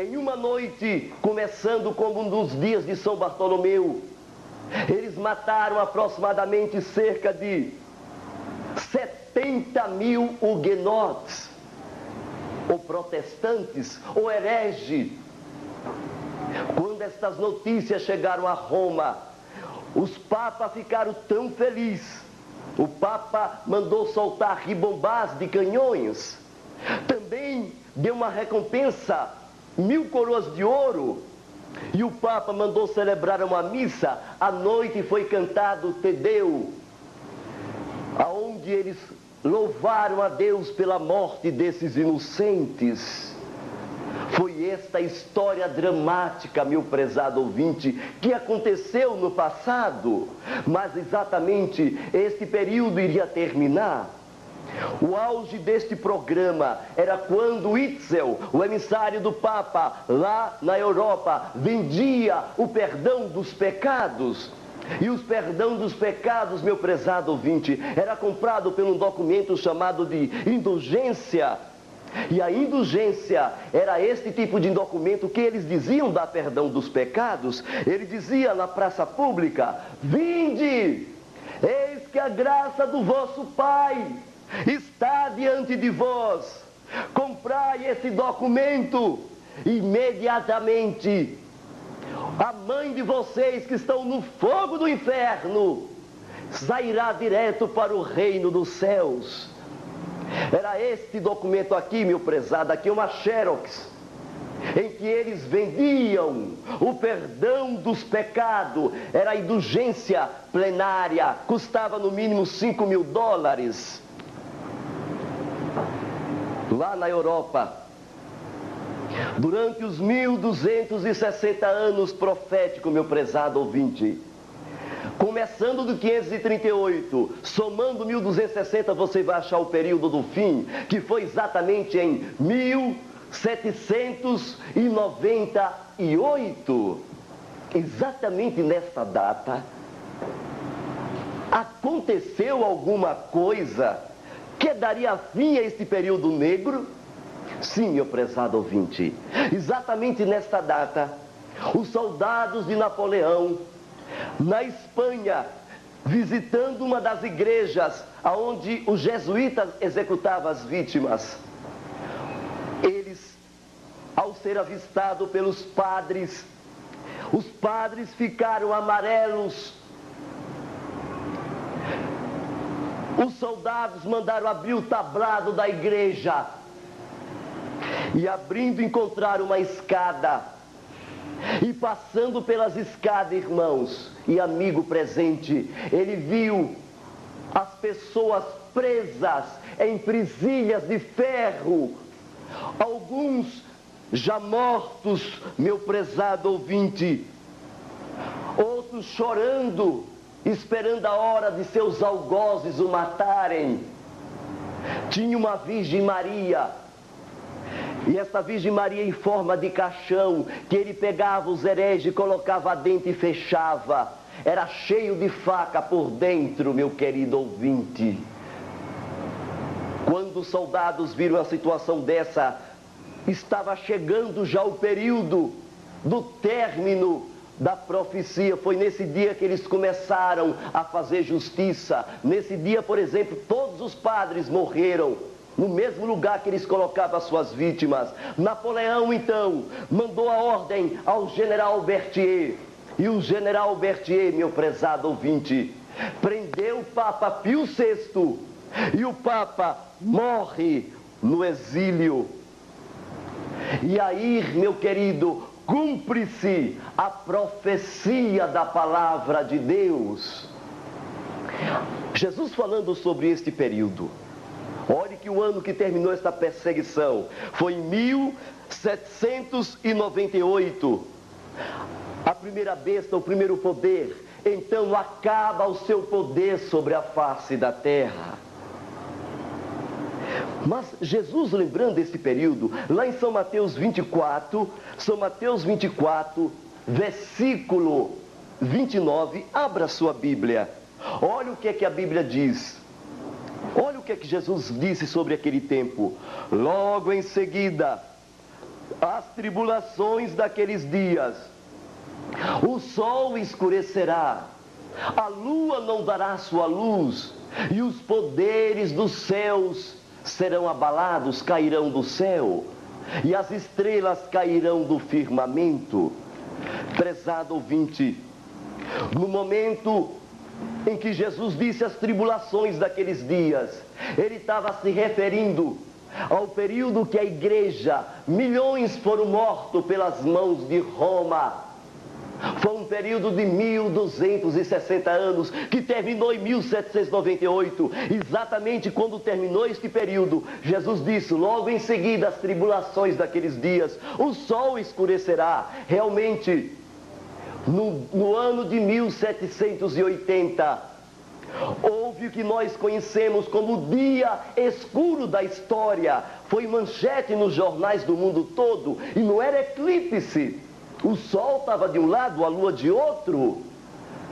em uma noite, começando como um dos dias de São Bartolomeu, eles mataram aproximadamente cerca de 70.000 huguenotes, ou protestantes, ou hereges. Quando estas notícias chegaram a Roma, os papas ficaram tão felizes. O papa mandou soltar ribombás de canhões, também deu uma recompensa, 1000 coroas de ouro, e o Papa mandou celebrar uma missa. À noite foi cantado o Te Deum, aonde eles louvaram a Deus pela morte desses inocentes. Foi esta história dramática, meu prezado ouvinte, que aconteceu no passado, mas exatamente este período iria terminar. O auge deste programa era quando Witzel, o emissário do Papa, lá na Europa, vendia o perdão dos pecados. E o perdão dos pecados, meu prezado ouvinte, era comprado por um documento chamado de indulgência. E a indulgência era este tipo de documento que eles diziam dar perdão dos pecados. Ele dizia na praça pública: vinde, eis que a graça do vosso Pai está diante de vós, comprai esse documento. Imediatamente a mãe de vocês que estão no fogo do inferno sairá direto para o reino dos céus. Era este documento aqui, meu prezado, aqui uma xerox, em que eles vendiam o perdão dos pecados. Era a indulgência plenária, custava no mínimo $5.000. Lá na Europa, durante os 1260 anos proféticos, meu prezado ouvinte, começando do 538, somando 1260, você vai achar o período do fim, que foi exatamente em 1798. Exatamente nesta data, aconteceu alguma coisa que daria fim a este período negro? Sim, meu prezado ouvinte, exatamente nesta data, os soldados de Napoleão, na Espanha, visitando uma das igrejas onde os jesuítas executavam as vítimas, eles, ao ser avistados pelos padres, os padres ficaram amarelos. Os soldados mandaram abrir o tablado da igreja e, abrindo, encontraram uma escada. E passando pelas escadas, irmãos e amigo presente, ele viu as pessoas presas em presilhas de ferro, alguns já mortos, meu prezado ouvinte, outros chorando, esperando a hora de seus algozes o matarem. Tinha uma Virgem Maria, e essa Virgem Maria em forma de caixão, que ele pegava os hereges, colocava dentro e fechava. Era cheio de faca por dentro, meu querido ouvinte. Quando os soldados viram a situação dessa, estava chegando já o período do término da profecia. Foi nesse dia que eles começaram a fazer justiça. Nesse dia, por exemplo, todos os padres morreram no mesmo lugar que eles colocavam as suas vítimas. Napoleão, então, mandou a ordem ao general Berthier. E o general Berthier, meu prezado ouvinte, prendeu o Papa Pio VI. E o Papa morre no exílio. E aí, meu querido, cumpre-se a profecia da palavra de Deus. Jesus falando sobre este período. Olhe que o ano que terminou esta perseguição foi em 1798. A primeira besta, o primeiro poder, então acaba o seu poder sobre a face da terra. Mas Jesus, lembrando esse período, lá em São Mateus 24, versículo 29, abra sua Bíblia. Olha o que é que a Bíblia diz. Olha o que é que Jesus disse sobre aquele tempo. Logo em seguida, as tribulações daqueles dias, o sol escurecerá, a lua não dará sua luz, e os poderes dos céus serão abalados, cairão do céu, e as estrelas cairão do firmamento. Prezado ouvinte, no momento em que Jesus disse as tribulações daqueles dias, ele estava se referindo ao período que a igreja, milhões foram mortos pelas mãos de Roma. Foi um período de 1260 anos, que terminou em 1798. Exatamente quando terminou este período, Jesus disse, logo em seguida as tribulações daqueles dias, o sol escurecerá. Realmente, no ano de 1780, houve o que nós conhecemos como o dia escuro da história. Foi manchete nos jornais do mundo todo, e não era eclipse. O sol estava de um lado, a lua de outro.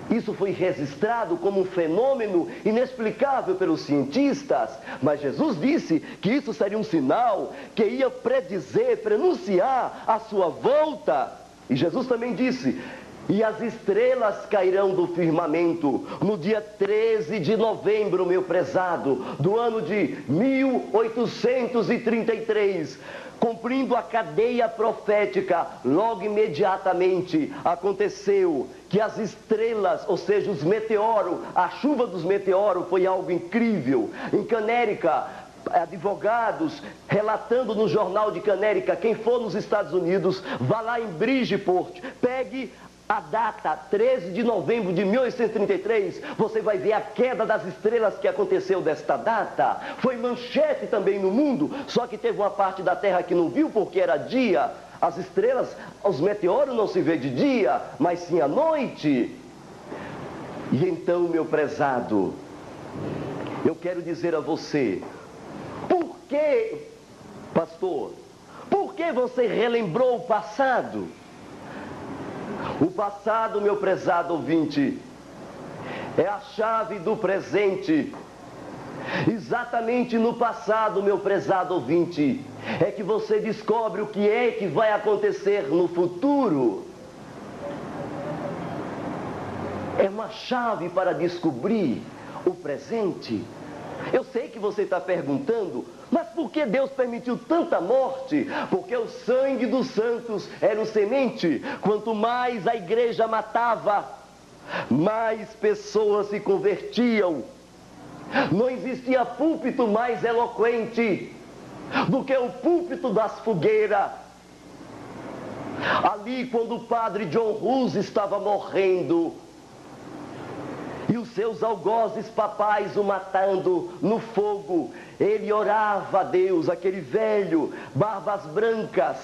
Isso foi registrado como um fenômeno inexplicável pelos cientistas. Mas Jesus disse que isso seria um sinal que ia predizer, prenunciar a sua volta. E Jesus também disse, e as estrelas cairão do firmamento no dia 13 de novembro, meu prezado, do ano de 1833. Cumprindo a cadeia profética, logo imediatamente aconteceu que as estrelas, ou seja, os meteoros, a chuva dos meteoros foi algo incrível. Em Canérica, advogados relatando no jornal de Canérica, quem for nos Estados Unidos, vá lá em Bridgeport, pegue a data 13 de novembro de 1833, você vai ver a queda das estrelas que aconteceu desta data. Foi manchete também no mundo, só que teve uma parte da Terra que não viu porque era dia. As estrelas, os meteoros não se vê de dia, mas sim à noite. E então, meu prezado, eu quero dizer a você, por que, pastor, por que você relembrou o passado? O passado, meu prezado ouvinte, é a chave do presente. Exatamente no passado, meu prezado ouvinte, é que você descobre o que é que vai acontecer no futuro. É uma chave para descobrir o presente. Eu sei que você está perguntando, mas por que Deus permitiu tanta morte? Porque o sangue dos santos era o semente. Quanto mais a igreja matava, mais pessoas se convertiam. Não existia púlpito mais eloquente do que o púlpito das fogueiras. Ali, quando o padre John Hus estava morrendo, e os seus algozes papais o matando no fogo, ele orava a Deus, aquele velho, barbas brancas,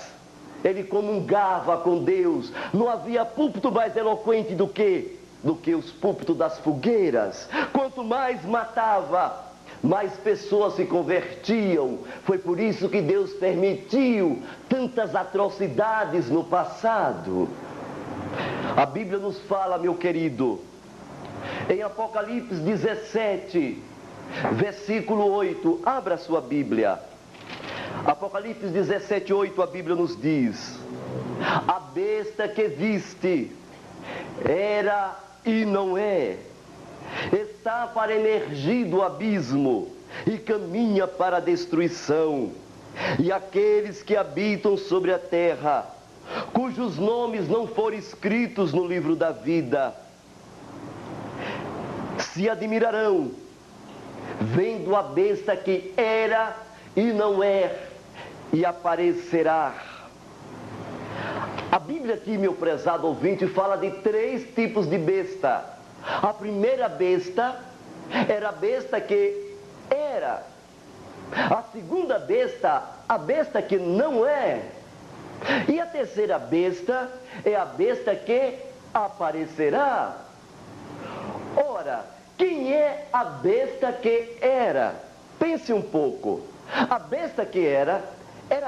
ele comungava com Deus. Não havia púlpito mais eloquente do que os púlpitos das fogueiras. Quanto mais matava, mais pessoas se convertiam. Foi por isso que Deus permitiu tantas atrocidades no passado. A Bíblia nos fala, meu querido, em Apocalipse 17, versículo 8, abra sua Bíblia. Apocalipse 17, 8, a Bíblia nos diz: a besta que viste era e não é, está para emergir do abismo e caminha para a destruição. E aqueles que habitam sobre a terra, cujos nomes não foram escritos no livro da vida, se admirarão, vendo a besta que era e não é, e aparecerá. A Bíblia aqui, meu prezado ouvinte, fala de 3 tipos de besta. A primeira besta era a besta que era. A segunda besta, a besta que não é. E a terceira besta é a besta que aparecerá. Ora, quem é a besta que era? Pense um pouco. A besta que era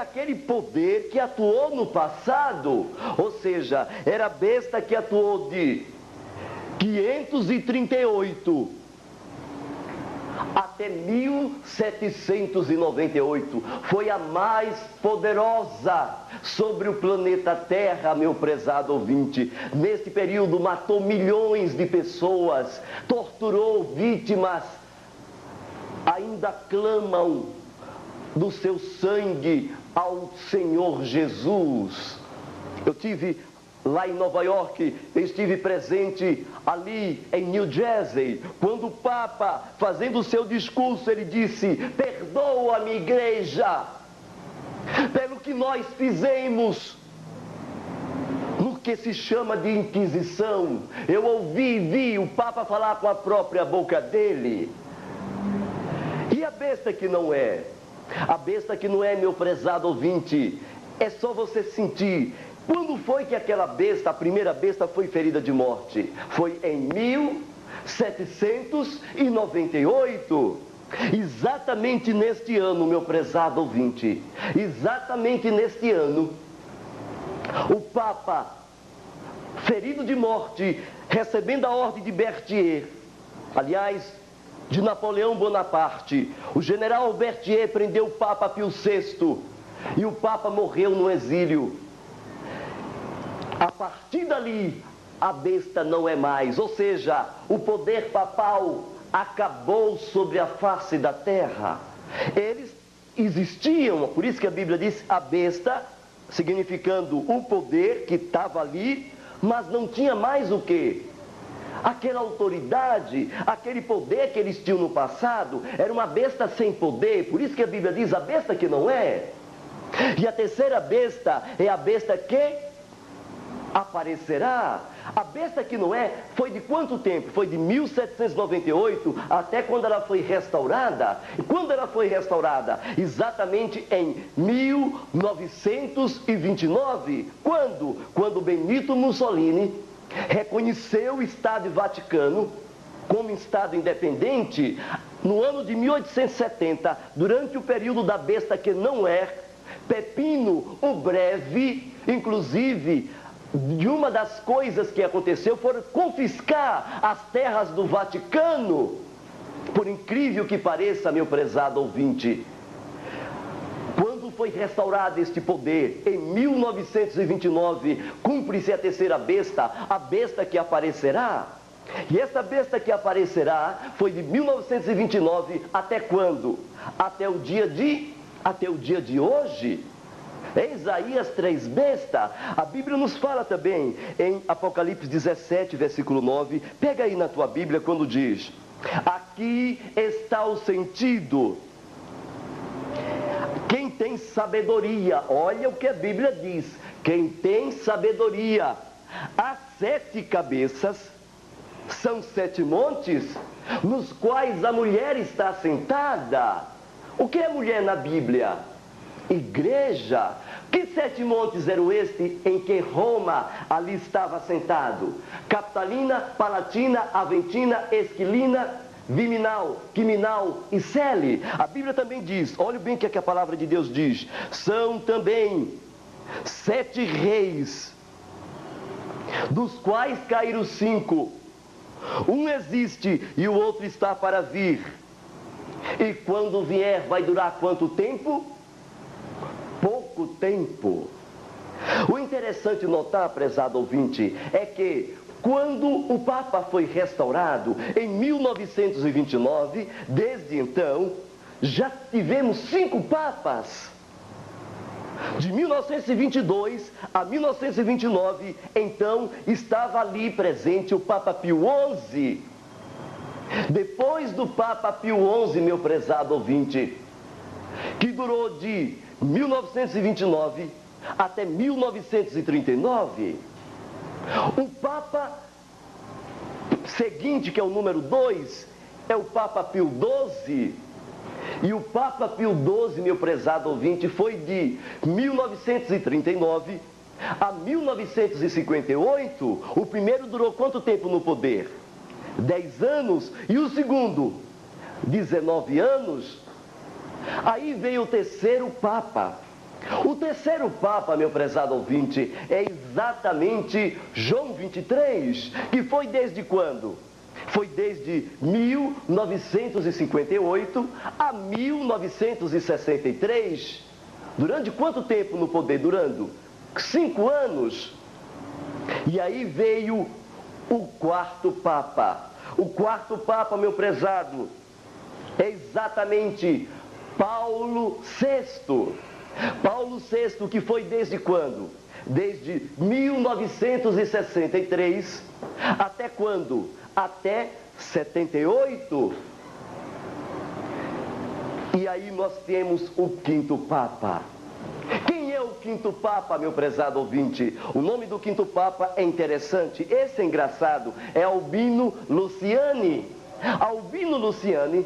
aquele poder que atuou no passado. Ou seja, era a besta que atuou de 538 até 1798. Foi a mais poderosa sobre o planeta Terra, meu prezado ouvinte. Neste período matou milhões de pessoas, torturou vítimas, ainda clamam do seu sangue ao Senhor Jesus. Eu tive lá em Nova York, eu estive presente ali em New Jersey, quando o Papa, fazendo o seu discurso, ele disse: perdoa-me, igreja, pelo que nós fizemos no que se chama de Inquisição. Eu ouvi e vi o Papa falar com a própria boca dele. E a besta que não é? A besta que não é, meu prezado ouvinte, é só você sentir. Quando foi que aquela besta, a primeira besta, foi ferida de morte? Foi em 1798. Exatamente neste ano, meu prezado ouvinte, exatamente neste ano, o Papa, ferido de morte, recebendo a ordem de Berthier, aliás, de Napoleão Bonaparte, o general Berthier prendeu o Papa Pio VI e o Papa morreu no exílio. A partir dali, a besta não é mais, ou seja, o poder papal acabou sobre a face da terra. Eles existiam, por isso que a Bíblia diz a besta, significando o poder que estava ali, mas não tinha mais o quê? Aquela autoridade, aquele poder que eles tinham no passado, era uma besta sem poder, por isso que a Bíblia diz a besta que não é. E a terceira besta é a besta que aparecerá. A besta que não é, foi de quanto tempo? Foi de 1798 até quando ela foi restaurada. E quando ela foi restaurada? Exatamente em 1929. Quando? Quando Benito Mussolini reconheceu o Estado Vaticano como Estado independente. No ano de 1870, durante o período da besta que não é, Pepino o Breve, inclusive, de uma das coisas que aconteceu foram confiscar as terras do Vaticano. Por incrível que pareça, meu prezado ouvinte, quando foi restaurado este poder, em 1929, cumpre-se a terceira besta, a besta que aparecerá. E essa besta que aparecerá foi de 1929 até quando? Até o dia de hoje. Em Isaías 3 besta, a Bíblia nos fala também em Apocalipse 17, versículo 9. Pega aí na tua Bíblia quando diz: aqui está o sentido. Quem tem sabedoria, olha o que a Bíblia diz: quem tem sabedoria, as 7 cabeças são 7 montes nos quais a mulher está sentada. O que é mulher na Bíblia? Igreja. Que 7 montes eram estes em que Roma ali estava sentado? Capitolina, Palatina, Aventina, Esquilina, Viminal, Quiminal e Cele. A Bíblia também diz, olha bem o que a palavra de Deus diz: são também 7 reis, dos quais caíram 5. Um existe e o outro está para vir. E quando vier, vai durar quanto tempo? Pouco tempo. O interessante notar, prezado ouvinte, é que quando o Papa foi restaurado em 1929, desde então, já tivemos 5 papas. De 1922 a 1929, então, estava ali presente o Papa Pio XI. Depois do Papa Pio XI, meu prezado ouvinte, que durou de 1929 até 1939, o Papa seguinte, que é o número 2, é o Papa Pio XII. E o Papa Pio XII, meu prezado ouvinte, foi de 1939 a 1958. O primeiro durou quanto tempo no poder? 10 anos. E o segundo? 19 anos. Aí veio o terceiro Papa. O terceiro Papa, meu prezado ouvinte, é exatamente João 23, que foi desde quando? Foi desde 1958 a 1963. Durante quanto tempo no poder? Durando 5 anos. E aí veio o quarto Papa. O quarto Papa, meu prezado, é exatamente Paulo VI. Paulo VI, que foi desde quando? Desde 1963 até quando? Até 78. E aí nós temos o quinto Papa. Quem é o quinto Papa, meu prezado ouvinte? O nome do quinto Papa é interessante. Esse é engraçado. É Albino Luciani. Albino Luciani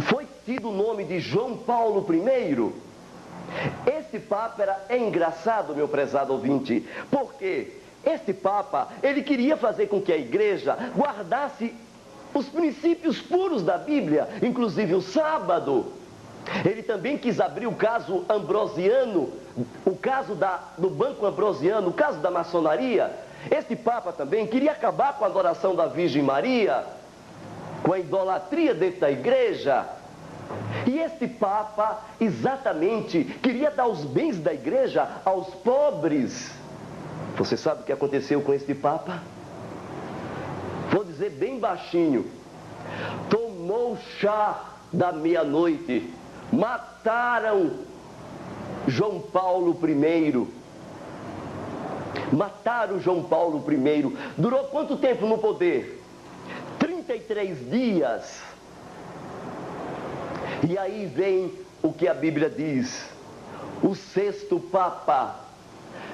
foi tido o nome de João Paulo I. Esse Papa é engraçado, meu prezado ouvinte, porque este Papa, ele queria fazer com que a igreja guardasse os princípios puros da Bíblia, inclusive o sábado. Ele também quis abrir o caso ambrosiano, o caso do Banco Ambrosiano, o caso da maçonaria. Este Papa também queria acabar com a adoração da Virgem Maria, com a idolatria dentro da igreja. E este Papa, exatamente, queria dar os bens da igreja aos pobres. Você sabe o que aconteceu com este Papa? Vou dizer bem baixinho: tomou chá da meia-noite, mataram João Paulo I. Mataram João Paulo I. Durou quanto tempo no poder? 33 dias. E aí vem o que a Bíblia diz: o sexto Papa,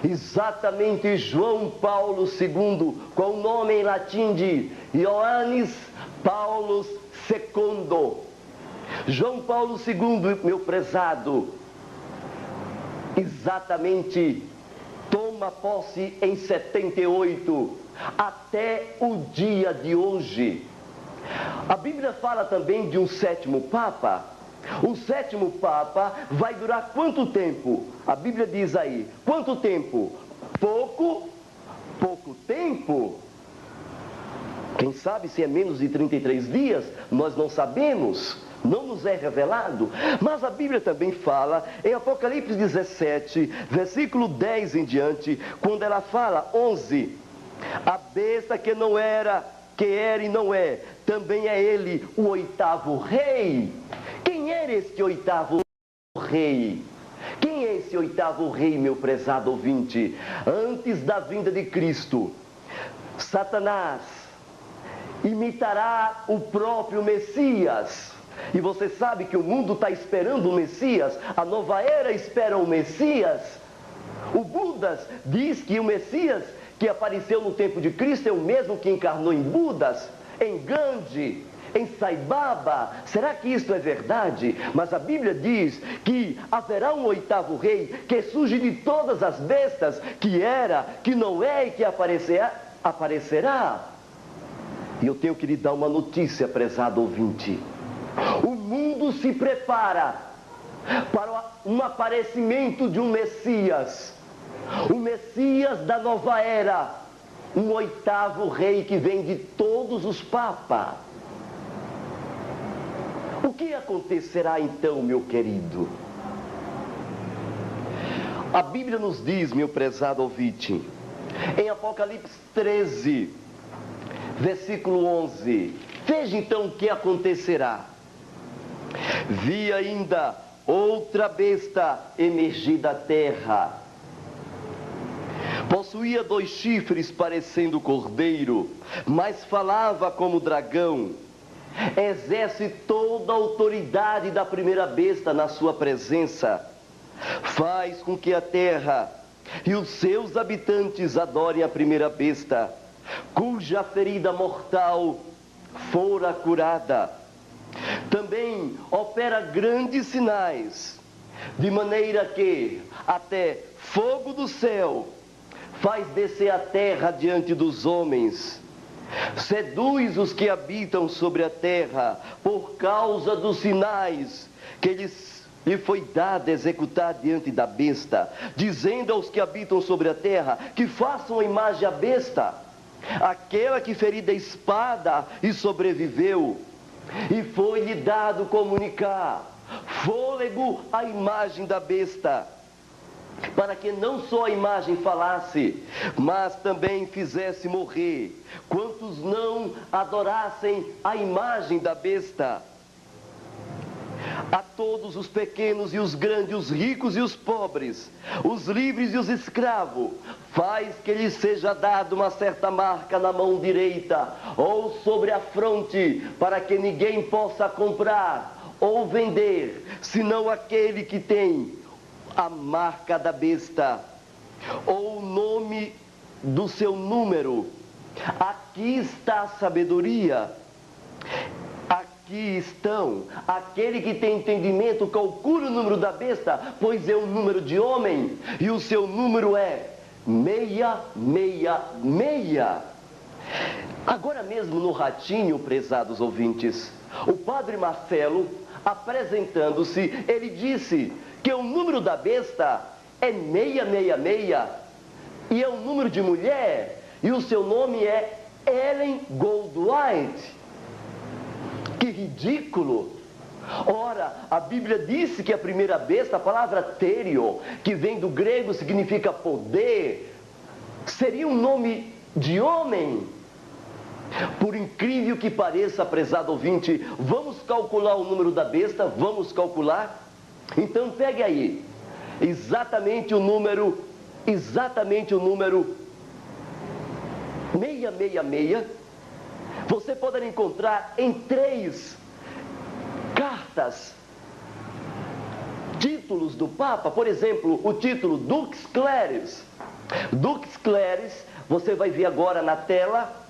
exatamente João Paulo II, com o nome em latim de Ioannis Paulus II. João Paulo II, meu prezado, exatamente toma posse em 78, até o dia de hoje. A Bíblia fala também de um sétimo Papa. O sétimo Papa vai durar quanto tempo? A Bíblia diz aí, quanto tempo? Pouco tempo. Quem sabe se é menos de 33 dias, nós não sabemos, não nos é revelado. Mas a Bíblia também fala, em Apocalipse 17, versículo 10 em diante, quando ela fala, 11, a besta que não era, que era e não é, também é ele o oitavo rei. Quem era este oitavo rei? Quem é esse oitavo rei, meu prezado ouvinte? Antes da vinda de Cristo, Satanás imitará o próprio Messias. E você sabe que o mundo está esperando o Messias, a nova era espera o Messias. O Budas diz que o Messias que apareceu no tempo de Cristo é o mesmo que encarnou em Budas, em Gandhi, em Sai Baba. Será que isso é verdade? Mas a Bíblia diz que haverá um oitavo rei que surge de todas as bestas, que era, que não é e que aparecerá. E eu tenho que lhe dar uma notícia, prezado ouvinte. O mundo se prepara para um aparecimento de um Messias. O Messias da nova era. Um oitavo rei que vem de todos os papas. O que acontecerá então, meu querido? A Bíblia nos diz, meu prezado ouvinte, em Apocalipse 13, versículo 11, veja então o que acontecerá. Vi ainda outra besta emergir da terra. Possuía 2 chifres parecendo cordeiro, mas falava como dragão. Exerce toda a autoridade da primeira besta na sua presença. Faz com que a terra e os seus habitantes adorem a primeira besta, cuja ferida mortal fora curada. Também opera grandes sinais, de maneira que até fogo do céu faz descer a terra diante dos homens. Seduz os que habitam sobre a terra por causa dos sinais que lhe foi dado executar diante da besta, dizendo aos que habitam sobre a terra que façam a imagem à besta, aquela que ferida a espada e sobreviveu, e foi-lhe dado comunicar fôlego à imagem da besta, para que não só a imagem falasse, mas também fizesse morrer quantos não adorassem a imagem da besta. A todos os pequenos e os grandes, os ricos e os pobres, os livres e os escravos, faz que lhes seja dada uma certa marca na mão direita ou sobre a fronte, para que ninguém possa comprar ou vender, senão aquele que tem a marca da besta, ou o nome do seu número. Aqui está a sabedoria. Aqui estão. Aquele que tem entendimento calcula o número da besta, pois é um número de homem, e o seu número é 666. Agora mesmo no Ratinho, prezados ouvintes, o padre Marcelo, apresentando-se, ele disse que o número da besta é 666 e é um número de mulher, e o seu nome é Ellen Goldwhite. Que ridículo! Ora, a Bíblia disse que a primeira besta, a palavra terio, que vem do grego, significa poder, seria um nome de homem. Por incrível que pareça, prezado ouvinte, vamos calcular o número da besta? Vamos calcular? Então pegue aí, exatamente o número 666, você poderá encontrar em 3 cartas, títulos do Papa. Por exemplo, o título Dux Cleris. Dux Cleris, você vai ver agora na tela.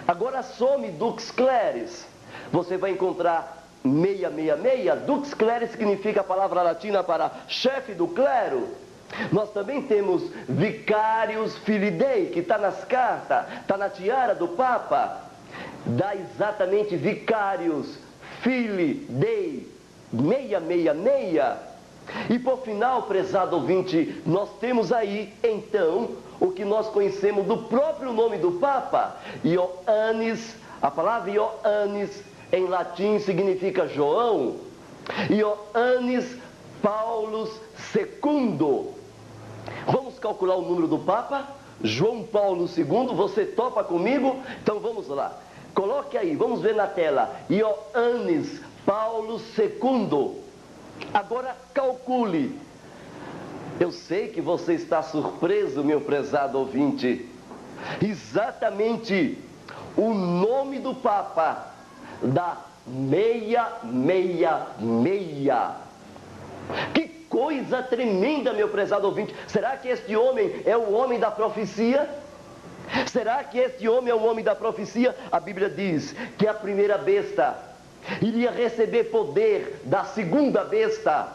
Agora some Dux Cleris, você vai encontrar 666, Dux Cleris significa a palavra latina para chefe do clero. Nós também temos Vicarius Filii Dei, que está nas cartas, está na tiara do Papa. Dá exatamente Vicarius Filii Dei 666. E por final, prezado ouvinte, nós temos aí, então, o que nós conhecemos do próprio nome do Papa, Ioannis A palavra Ioannis em latim significa João. Ioannis Paulus II. Vamos calcular o número do Papa? João Paulo II, você topa comigo? Então vamos lá. Coloque aí, vamos ver na tela. Ioannis Paulo II. Agora calcule. Eu sei que você está surpreso, meu prezado ouvinte. Exatamente o nome do Papa dá 666. Que coisa tremenda, meu prezado ouvinte. Será que este homem é o homem da profecia? Será que este homem é o homem da profecia? A Bíblia diz que a primeira besta iria receber poder da segunda besta.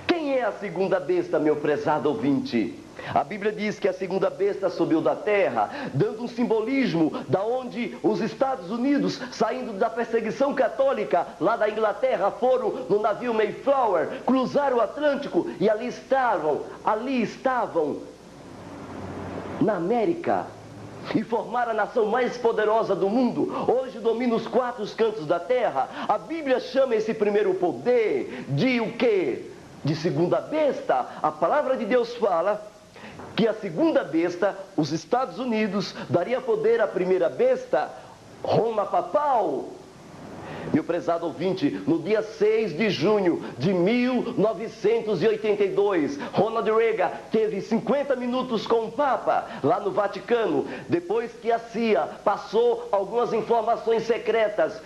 Quem é a segunda besta, meu prezado ouvinte? A Bíblia diz que a segunda besta subiu da terra, dando um simbolismo da onde os Estados Unidos, saindo da perseguição católica lá da Inglaterra, foram no navio Mayflower, cruzaram o Atlântico e ali estavam na América e formaram a nação mais poderosa do mundo. Hoje domina os 4 cantos da terra. A Bíblia chama esse primeiro poder de o quê? De segunda besta. A palavra de Deus fala que a segunda besta, os Estados Unidos, daria poder à primeira besta, Roma papal. Meu prezado ouvinte, no dia 6 de junho de 1982, Ronald Reagan teve 50 minutos com o Papa lá no Vaticano. Depois que a CIA passou algumas informações secretas,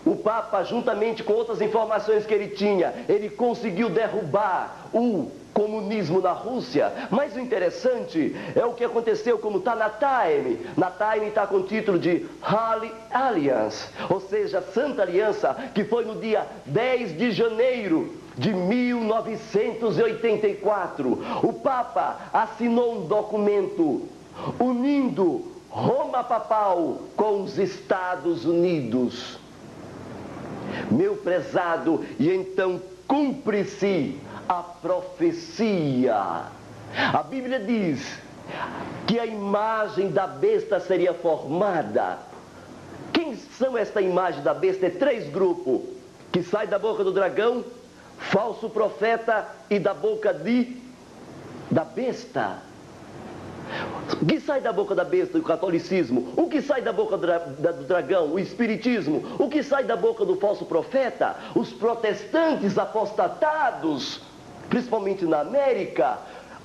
o Papa, juntamente com outras informações que ele tinha, ele conseguiu derrubar o comunismo na Rússia. Mas o interessante é o que aconteceu, como está na Time. Na Time está com o título de Holy Alliance, ou seja, Santa Aliança, que foi no dia 10 de janeiro de 1984. O Papa assinou um documento unindo Roma papal com os Estados Unidos. Meu prezado, e então cumpre-se a profecia. A Bíblia diz que a imagem da besta seria formada. Quem são esta imagem da besta? É 3 grupos que sai da boca do dragão, falso profeta e da boca da besta. O que sai da boca da besta? O catolicismo. O que sai da boca do dragão? O espiritismo. O que sai da boca do falso profeta? Os protestantes apostatados, principalmente na América.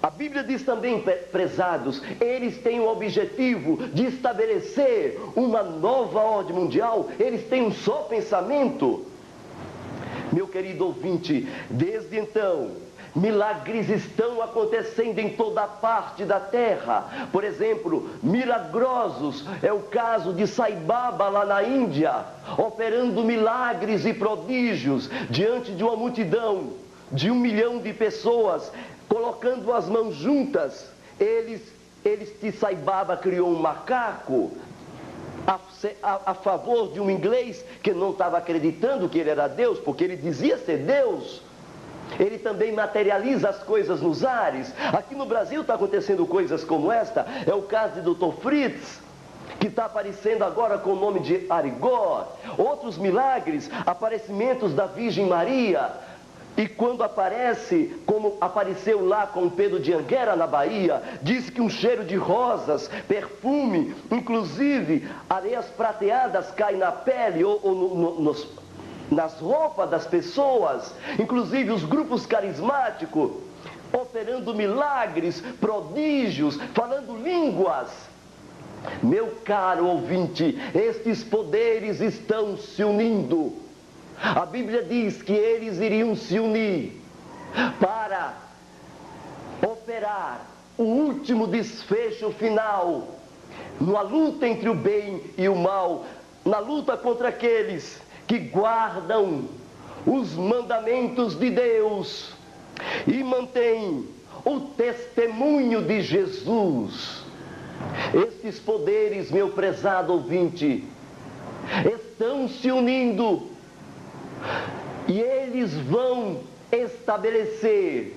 A Bíblia diz também, prezados, eles têm o objetivo de estabelecer uma nova ordem mundial. Eles têm um só pensamento. Meu querido ouvinte, desde então, milagres estão acontecendo em toda parte da terra. Por exemplo, milagrosos é o caso de Sai Baba lá na Índia, operando milagres e prodígios diante de uma multidão de 1 milhão de pessoas, colocando as mãos juntas. De Sai Baba criou um macaco a favor de um inglês que não estava acreditando que ele era Deus, porque ele dizia ser Deus. Ele também materializa as coisas nos ares. Aqui no Brasil está acontecendo coisas como esta. É o caso de Dr. Fritz, que está aparecendo agora com o nome de Arigó. Outros milagres, aparecimentos da Virgem Maria. E quando aparece, como apareceu lá com Pedro de Anguera na Bahia, diz que um cheiro de rosas, perfume, inclusive areias prateadas caem na pele ou nas roupas das pessoas, inclusive os grupos carismáticos, operando milagres, prodígios, falando línguas. Meu caro ouvinte, estes poderes estão se unindo. A Bíblia diz que eles iriam se unir para operar o último desfecho final, numa luta entre o bem e o mal, na luta contra aqueles que guardam os mandamentos de Deus e mantêm o testemunho de Jesus. Estes poderes, meu prezado ouvinte, estão se unindo e eles vão estabelecer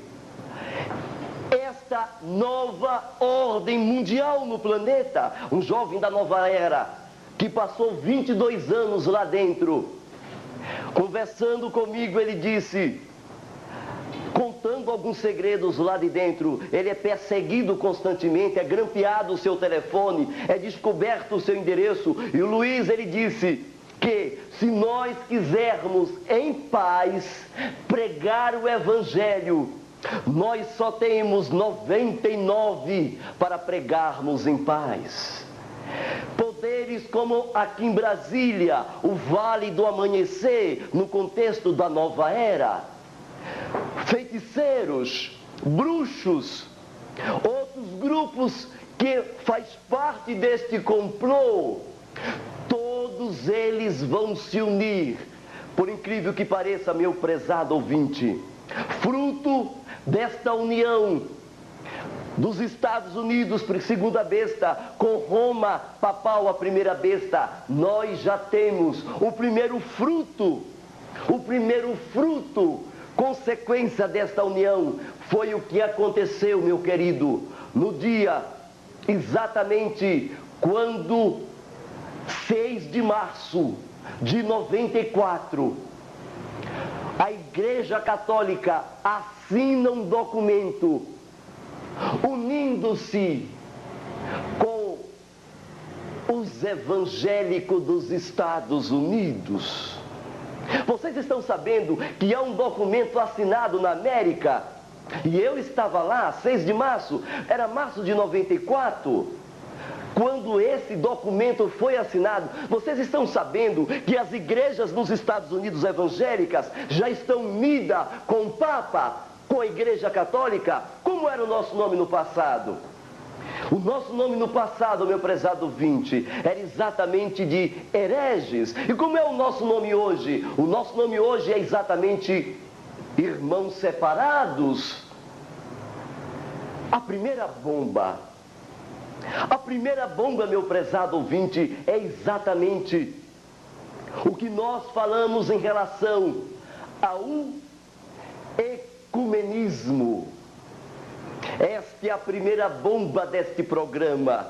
esta nova ordem mundial no planeta. Um jovem da nova era que passou 22 anos lá dentro, conversando comigo, ele disse, contando alguns segredos lá de dentro, ele é perseguido constantemente, é grampeado o seu telefone, é descoberto o seu endereço, e o Luiz, ele disse que se nós quisermos em paz pregar o Evangelho, nós só temos 99 para pregarmos em paz. Poderes como aqui em Brasília, o Vale do Amanhecer, no contexto da nova era, feiticeiros, bruxos, outros grupos que faz parte deste complô, todos eles vão se unir, por incrível que pareça, meu prezado ouvinte, fruto desta união dos Estados Unidos, segunda besta, com Roma papal, a primeira besta, nós já temos o primeiro fruto, consequência desta união, foi o que aconteceu, meu querido, no dia, exatamente, quando 6 de março de 94, a Igreja Católica assina um documento unindo-se com os evangélicos dos Estados Unidos. Vocês estão sabendo que há um documento assinado na América? E eu estava lá, 6 de março, era março de 94, quando esse documento foi assinado. Vocês estão sabendo que as igrejas nos Estados Unidos evangélicas já estão unidas com o Papa, com a Igreja Católica? Como era o nosso nome no passado? O nosso nome no passado, meu prezado ouvinte, era exatamente de hereges. E como é o nosso nome hoje? O nosso nome hoje é exatamente irmãos separados. A primeira bomba, meu prezado ouvinte, é exatamente o que nós falamos em relação ao ecumenismo. Esta é a primeira bomba deste programa.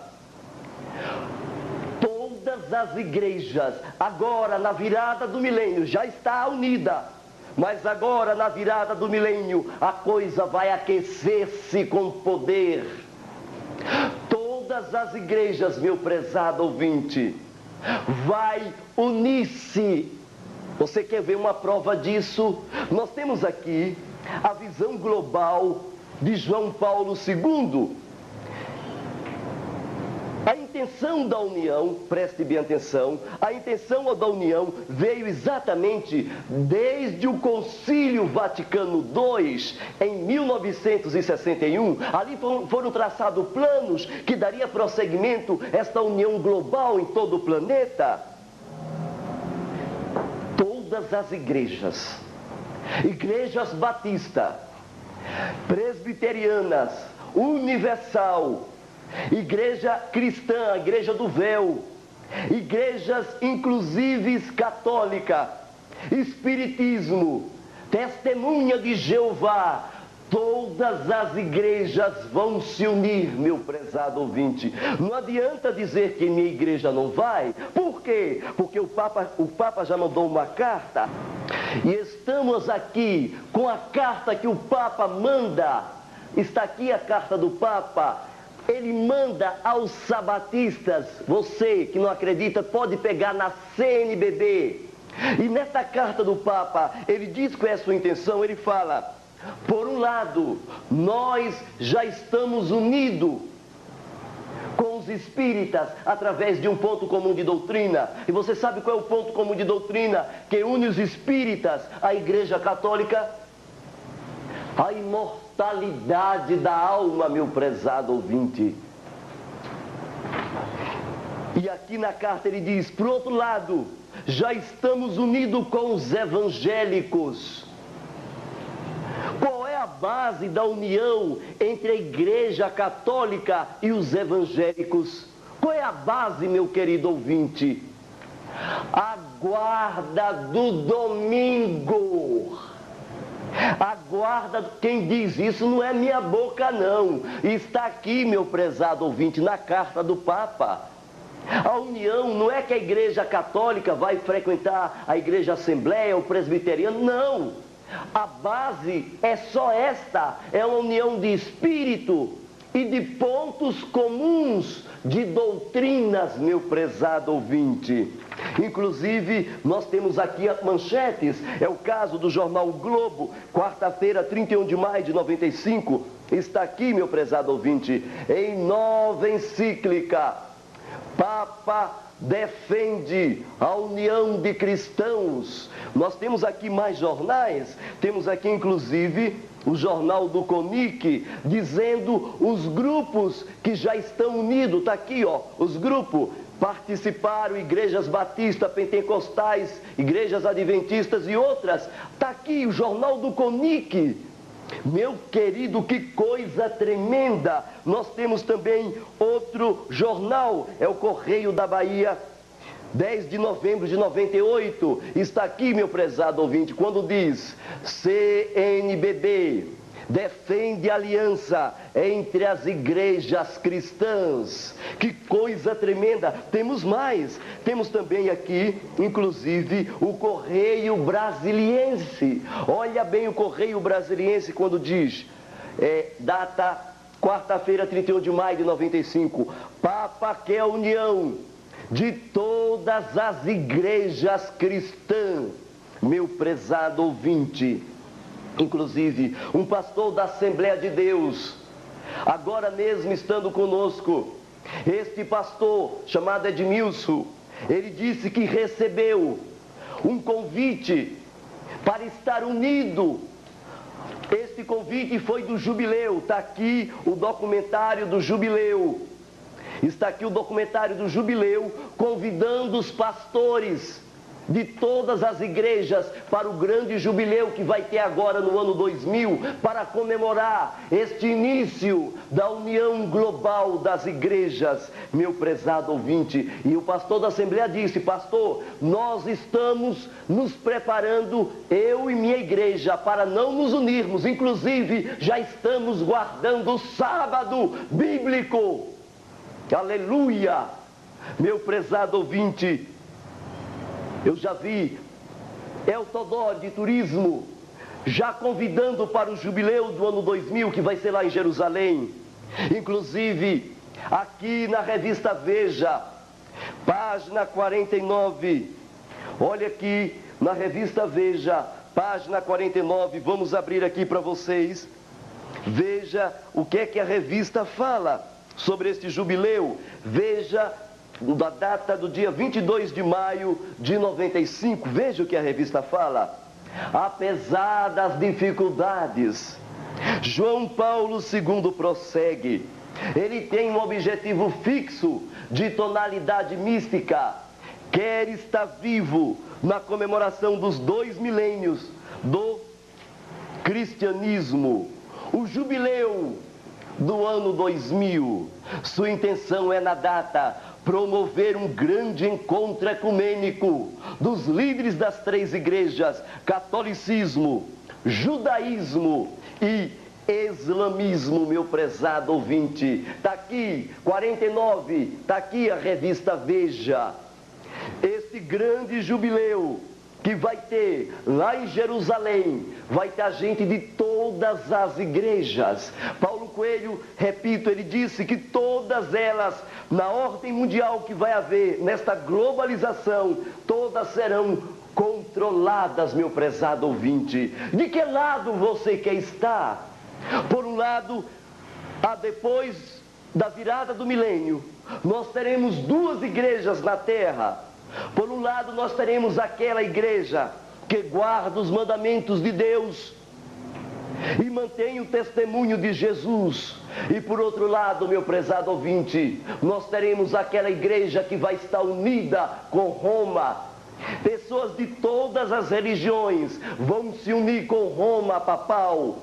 Todas as igrejas, agora na virada do milênio, já está unida. Mas agora na virada do milênio, a coisa vai aquecer-se com poder. Todas as igrejas, meu prezado ouvinte, vai unir-se. Você quer ver uma prova disso? Nós temos aqui a visão global de João Paulo II. A intenção da união, preste bem atenção, a intenção da união veio exatamente desde o Concílio Vaticano II, em 1961. Ali foram traçados planos que daria prosseguimento a esta união global em todo o planeta. Todas as igrejas, igrejas batistas, presbiterianas, universal, igreja cristã, igreja do véu, igrejas inclusive católica, espiritismo, testemunha de Jeová, todas as igrejas vão se unir, meu prezado ouvinte. Não adianta dizer que minha igreja não vai. Por quê? Porque o Papa já mandou uma carta. E estamos aqui com a carta que o Papa manda. Está aqui a carta do Papa. Ele manda aos sabatistas. Você que não acredita pode pegar na CNBB. E nessa carta do Papa, ele diz qual é a sua intenção. Ele fala: por um lado, nós já estamos unidos com os espíritas através de um ponto comum de doutrina. E você sabe qual é o ponto comum de doutrina que une os espíritas à Igreja Católica? A imortalidade da alma, meu prezado ouvinte. E aqui na carta ele diz: por outro lado, já estamos unidos com os evangélicos. Qual é a base da união entre a Igreja Católica e os evangélicos? Qual é a base, meu querido ouvinte? A guarda do domingo. A guarda, quem diz isso não é minha boca não. Está aqui, meu prezado ouvinte, na carta do Papa. A união não é que a igreja católica vai frequentar a igreja assembleia, o presbiteriano, não. A base é só esta, é uma união de espírito e de pontos comuns de doutrinas, meu prezado ouvinte. Inclusive, nós temos aqui as manchetes, é o caso do jornal o Globo, quarta-feira, 31 de maio de 95, está aqui, meu prezado ouvinte, em nova encíclica, Papa defende a união de cristãos. Nós temos aqui mais jornais, temos aqui inclusive o jornal do CONIC, dizendo os grupos que já estão unidos, está aqui, ó, os grupos participaram, igrejas batistas, pentecostais, igrejas adventistas e outras, está aqui o jornal do CONIC. Meu querido, que coisa tremenda! Nós temos também outro jornal, é o Correio da Bahia, 10 de novembro de 98, está aqui, meu prezado ouvinte, quando diz: CNBB defende aliança entre as igrejas cristãs. Que coisa tremenda! Temos mais, temos também aqui, inclusive, o Correio Brasiliense. Olha bem o Correio Brasiliense quando diz, data quarta-feira, 31 de maio de 95, Papa quer a união de todas as igrejas cristãs. Meu prezado ouvinte, inclusive um pastor da Assembleia de Deus, agora mesmo estando conosco, este pastor chamado Edmilson, ele disse que recebeu um convite para estar unido. Este convite foi do Jubileu, está aqui o documentário do Jubileu. Está aqui o documentário do Jubileu, convidando os pastores de todas as igrejas para o grande jubileu que vai ter agora no ano 2000, para comemorar este início da união global das igrejas, meu prezado ouvinte. E o pastor da Assembleia disse: pastor, nós estamos nos preparando, eu e minha igreja, para não nos unirmos, inclusive já estamos guardando o sábado bíblico. Aleluia! Meu prezado ouvinte, eu já vi El Todó de Turismo já convidando para o jubileu do ano 2000, que vai ser lá em Jerusalém. Inclusive, aqui na revista Veja, página 49, olha aqui na revista Veja, página 49, vamos abrir aqui para vocês. Veja o que é que a revista fala sobre este jubileu. Veja da data do dia 22 de maio de 95, veja o que a revista fala. Apesar das dificuldades, João Paulo II prossegue. Ele tem um objetivo fixo de tonalidade mística. Quer estar vivo na comemoração dos 2 milênios do cristianismo. O jubileu do ano 2000. Sua intenção é, na data, promover um grande encontro ecumênico dos líderes das 3 igrejas, catolicismo, judaísmo e islamismo, meu prezado ouvinte. Está aqui, 49, está aqui a revista Veja. Este grande jubileu que vai ter lá em Jerusalém, vai ter gente de todas as igrejas. Paulo Coelho, repito, ele disse que todas elas, na ordem mundial que vai haver, nesta globalização, todas serão controladas, meu prezado ouvinte. De que lado você quer estar? Por um lado, depois da virada do milênio, nós teremos 2 igrejas na terra. Por um lado, nós teremos aquela igreja que guarda os mandamentos de Deus e mantém o testemunho de Jesus. E por outro lado, meu prezado ouvinte, nós teremos aquela igreja que vai estar unida com Roma. Pessoas de todas as religiões vão se unir com Roma papal,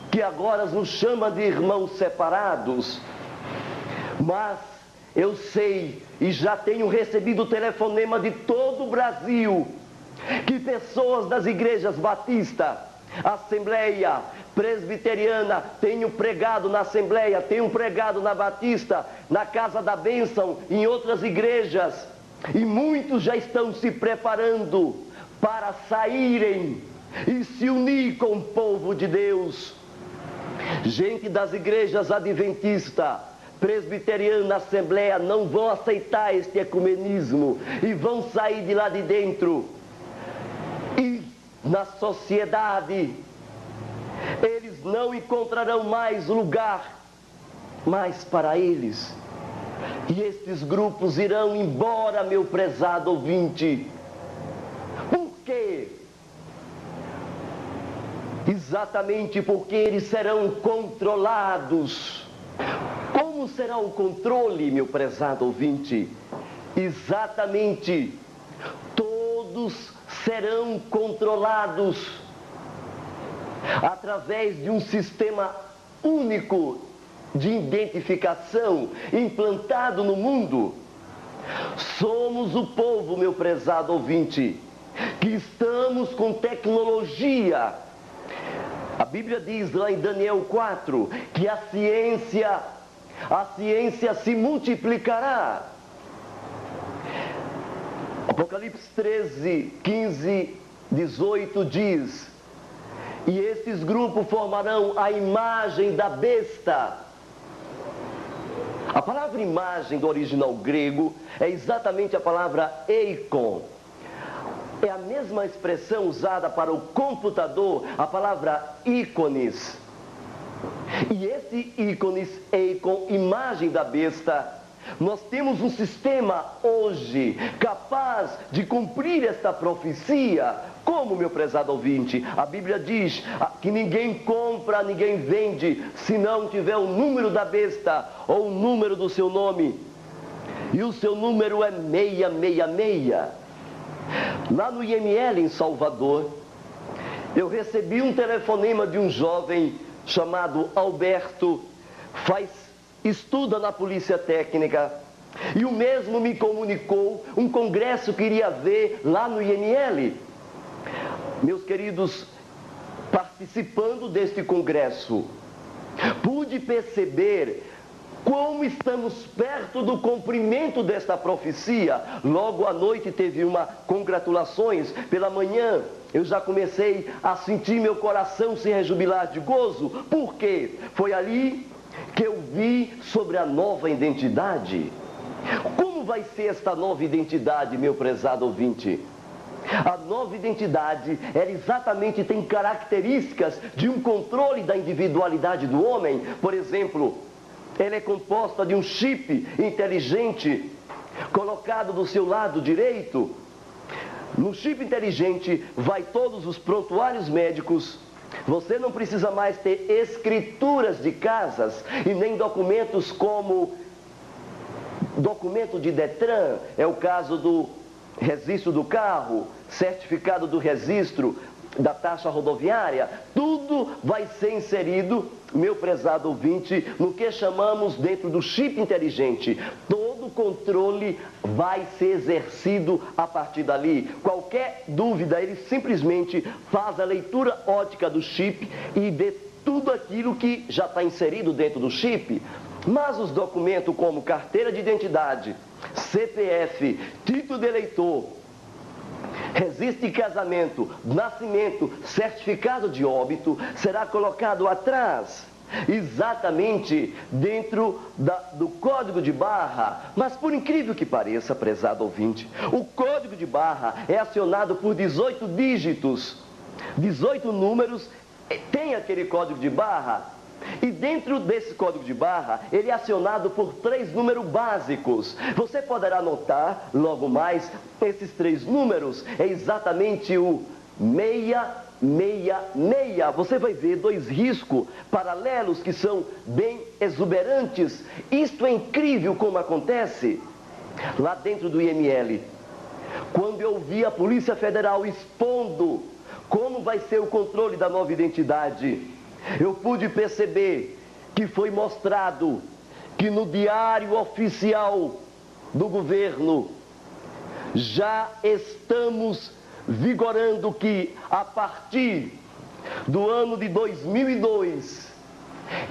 que agora nos chama de irmãos separados. Mas eu sei e já tenho recebido telefonema de todo o Brasil, que pessoas das igrejas batistas Assembleia Presbiteriana, tenho pregado na Assembleia, tenho pregado na Batista, na Casa da Bênção, em outras igrejas, e muitos já estão se preparando para saírem e se unir com o povo de Deus. Gente das igrejas adventista, presbiteriana, Assembleia, não vão aceitar este ecumenismo e vão sair de lá de dentro. E na sociedade, eles não encontrarão mais lugar mais para eles. E estes grupos irão embora, meu prezado ouvinte. Por quê? Exatamente porque eles serão controlados. Como será o controle, meu prezado ouvinte? Exatamente, todos serão controlados através de um sistema único de identificação implantado no mundo. Somos o povo, meu prezado ouvinte, que estamos com tecnologia. A Bíblia diz lá em Daniel 4 que a ciência se multiplicará. Apocalipse 13, 15, 18 diz: e esses grupos formarão a imagem da besta. A palavra imagem do original grego é exatamente a palavra eikon. É a mesma expressão usada para o computador, a palavra ícones. E esse ícones, eikon, imagem da besta, nós temos um sistema hoje capaz de cumprir esta profecia. Como, meu prezado ouvinte? A Bíblia diz que ninguém compra, ninguém vende, se não tiver o número da besta ou o número do seu nome. E o seu número é 666. Lá no IML em Salvador, eu recebi um telefonema de um jovem chamado Alberto, estuda na Polícia Técnica, e o mesmo me comunicou um congresso que iria haver lá no IML. Meus queridos, participando deste congresso, pude perceber como estamos perto do cumprimento desta profecia. Logo à noite teve uma congratulações, pela manhã eu já comecei a sentir meu coração se rejubilar de gozo. Por quê? Foi ali que eu vi sobre a nova identidade. Como vai ser esta nova identidade, meu prezado ouvinte? A nova identidade, ela exatamente tem características de um controle da individualidade do homem. Por exemplo, ela é composta de um chip inteligente colocado do seu lado direito. No chip inteligente vai todos os prontuários médicos. Você não precisa mais ter escrituras de casas e nem documentos como documento de Detran, é o caso do registro do carro, certificado do registro da taxa rodoviária. Tudo vai ser inserido, meu prezado ouvinte, no que chamamos dentro do chip inteligente. Todo o controle vai ser exercido a partir dali. Qualquer dúvida, ele simplesmente faz a leitura ótica do chip e vê tudo aquilo que já está inserido dentro do chip. Mas os documentos como carteira de identidade, CPF, título de eleitor, registro de casamento, nascimento, certificado de óbito, será colocado atrás, exatamente dentro do código de barra. Mas por incrível que pareça, prezado ouvinte, o código de barra é acionado por 18 dígitos, 18 números, tem aquele código de barra. E dentro desse código de barra, ele é acionado por 3 números básicos. Você poderá notar, logo mais, esses 3 números é exatamente o 666. Você vai ver 2 riscos paralelos que são bem exuberantes. Isto é incrível como acontece lá dentro do IML. Quando eu vi a Polícia Federal expondo como vai ser o controle da nova identidade, eu pude perceber que foi mostrado que no Diário Oficial do Governo já estamos vigorando que a partir do ano de 2002,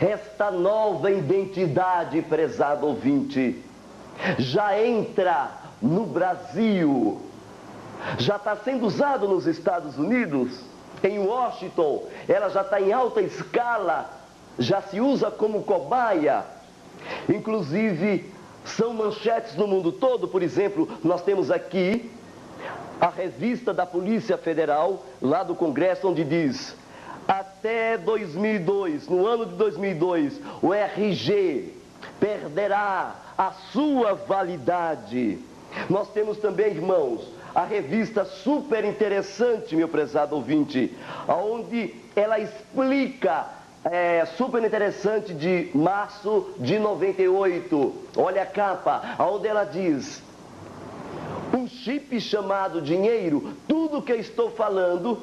esta nova identidade, prezado ouvinte, já entra no Brasil, já está sendo usado nos Estados Unidos, em Washington, ela já está em alta escala, já se usa como cobaia, inclusive são manchetes no mundo todo. Por exemplo, nós temos aqui a revista da Polícia Federal, lá do Congresso, onde diz: até 2002, no ano de 2002, o RG perderá a sua validade. Nós temos também, irmãos, a revista super interessante, meu prezado ouvinte, onde ela explica, super interessante, de março de 98. Olha a capa, onde ela diz: um chip chamado dinheiro. Tudo que eu estou falando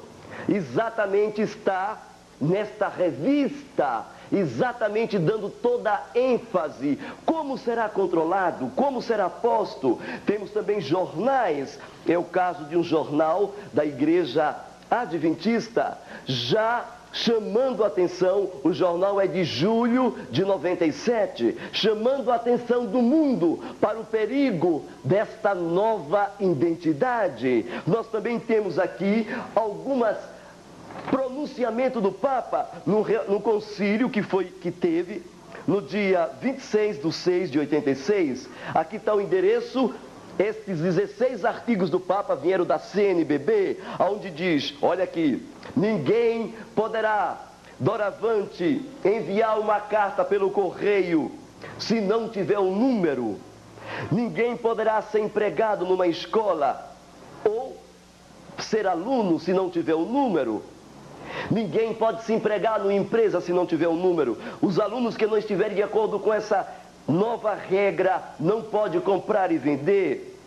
exatamente está nesta revista, exatamente dando toda a ênfase. Como será controlado? Como será posto? Temos também jornais. É o caso de um jornal da Igreja Adventista, já chamando a atenção. O jornal é de julho de 97, chamando a atenção do mundo para o perigo desta nova identidade. Nós também temos aqui algumas pronunciamento do Papa no concílio que teve no dia 26/6/86. Aqui está o endereço. Estes 16 artigos do Papa vieram da CNBB, onde diz, olha aqui: ninguém poderá, doravante, enviar uma carta pelo correio se não tiver um número. Ninguém poderá ser empregado numa escola ou ser aluno se não tiver um número. Ninguém pode se empregar numa empresa se não tiver um número. Os alunos que não estiverem de acordo com essa nova regra não pode comprar e vender.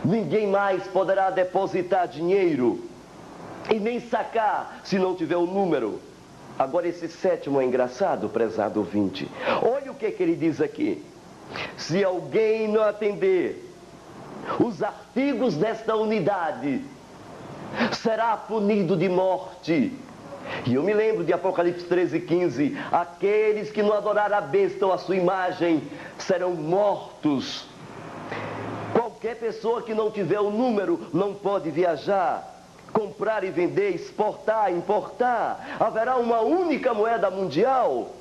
Ninguém mais poderá depositar dinheiro e nem sacar se não tiver um número. Agora, esse sétimo é engraçado, prezado ouvinte. Olha o que ele diz aqui: se alguém não atender os artigos desta unidade, será punido de morte. E eu me lembro de Apocalipse 13:15, aqueles que não adorarem a besta ou a sua imagem serão mortos. Qualquer pessoa que não tiver o número não pode viajar, comprar e vender, exportar, importar. Haverá uma única moeda mundial.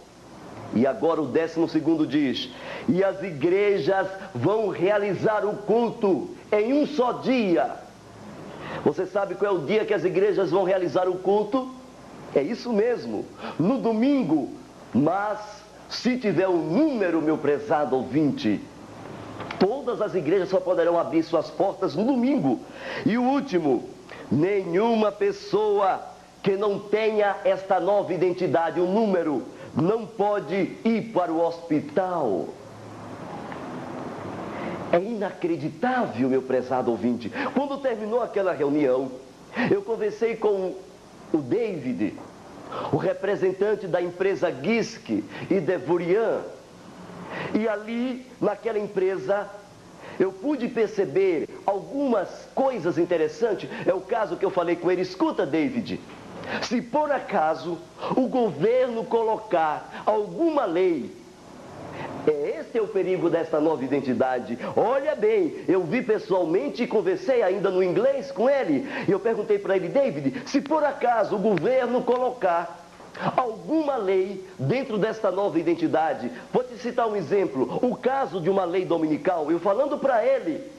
E agora o 12º diz: e as igrejas vão realizar o culto em um só dia. Você sabe qual é o dia que as igrejas vão realizar o culto? É isso mesmo, no domingo. Mas se tiver um número, meu prezado ouvinte, todas as igrejas só poderão abrir suas portas no domingo. E o último: nenhuma pessoa que não tenha esta nova identidade, o número, não pode ir para o hospital. É inacreditável, meu prezado ouvinte. Quando terminou aquela reunião, eu conversei com o David, o representante da empresa Gisk e Devurian. E ali, naquela empresa, eu pude perceber algumas coisas interessantes. É o caso que eu falei com ele: escuta, David, se por acaso o governo colocar alguma lei, esse é o perigo desta nova identidade. Olha bem, eu vi pessoalmente e conversei ainda no inglês com ele. E eu perguntei para ele: David, se por acaso o governo colocar alguma lei dentro desta nova identidade, vou te citar um exemplo, o caso de uma lei dominical. Eu falando para ele,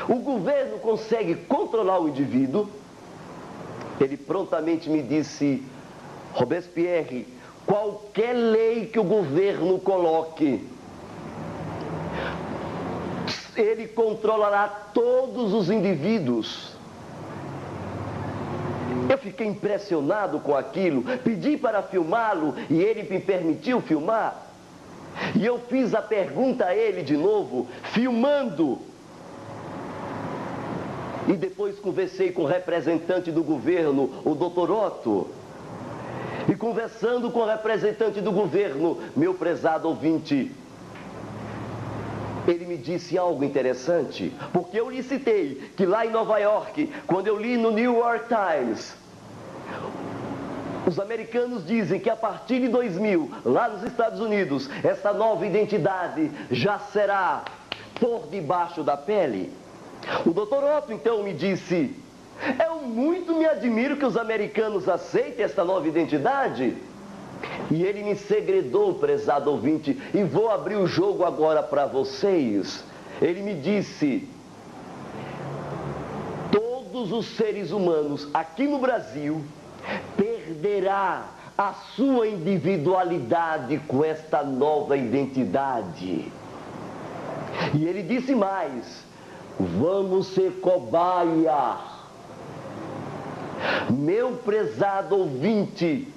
o governo consegue controlar o indivíduo? Ele prontamente me disse: Robespierre, qualquer lei que o governo coloque, ele controlará todos os indivíduos. Eu fiquei impressionado com aquilo, pedi para filmá-lo e ele me permitiu filmar. E eu fiz a pergunta a ele de novo, filmando. E depois conversei com o representante do governo, o Dr. Otto. E conversando com o representante do governo, meu prezado ouvinte, ele me disse algo interessante, porque eu lhe citei que lá em Nova York, quando eu li no New York Times, Os americanos dizem que a partir de 2000, lá nos Estados Unidos, essa nova identidade já será por debaixo da pele. O Dr. Otto então me disse: eu muito me admiro que os americanos aceitem esta nova identidade. E ele me segredou, prezado ouvinte, e vou abrir o jogo agora para vocês. Ele me disse: todos os seres humanos aqui no Brasil perderá a sua individualidade com esta nova identidade. E ele disse mais: vamos ser cobaia. Meu prezado ouvinte,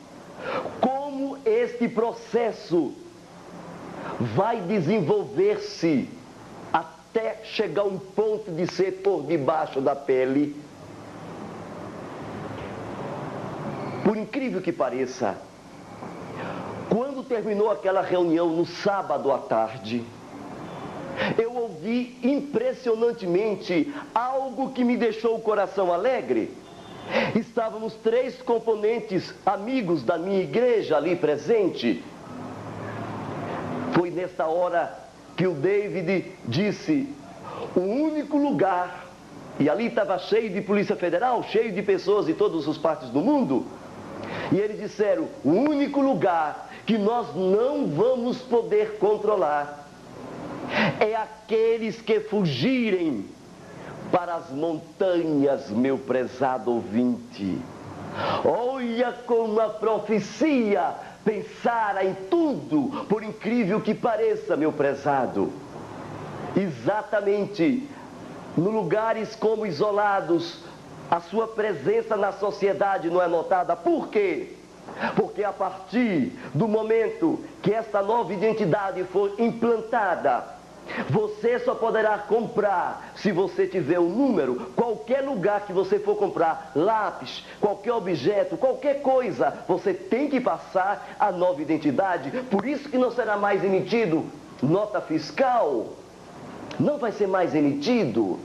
como este processo vai desenvolver-se até chegar a um ponto de ser por debaixo da pele? Por incrível que pareça, quando terminou aquela reunião no sábado à tarde, eu ouvi impressionantemente algo que me deixou o coração alegre. Estávamos 3 componentes amigos da minha igreja ali presente. Foi nesta hora que o David disse: o único lugar, e ali estava cheio de Polícia Federal, cheio de pessoas de todas as partes do mundo, e eles disseram: o único lugar que nós não vamos poder controlar é aqueles que fugirem para as montanhas, meu prezado ouvinte. Olha como a profecia pensara em tudo, por incrível que pareça, meu prezado. Exatamente, em lugares como isolados, a sua presença na sociedade não é notada. Por quê? Porque a partir do momento que esta nova identidade for implantada, você só poderá comprar se você tiver um número. Qualquer lugar que você for comprar lápis, qualquer objeto, qualquer coisa, você tem que passar a nova identidade. Por isso que não será mais emitido nota fiscal, não vai ser mais emitido.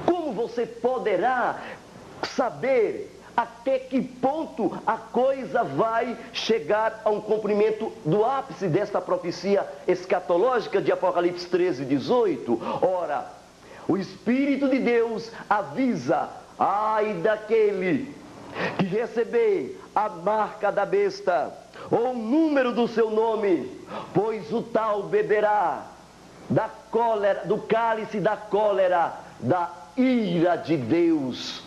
Como você poderá saber até que ponto a coisa vai chegar a um cumprimento do ápice desta profecia escatológica de Apocalipse 13, 18? Ora, o Espírito de Deus avisa: ai daquele que receber a marca da besta ou o número do seu nome, pois o tal beberá da cólera, do cálice da cólera, da ira de Deus,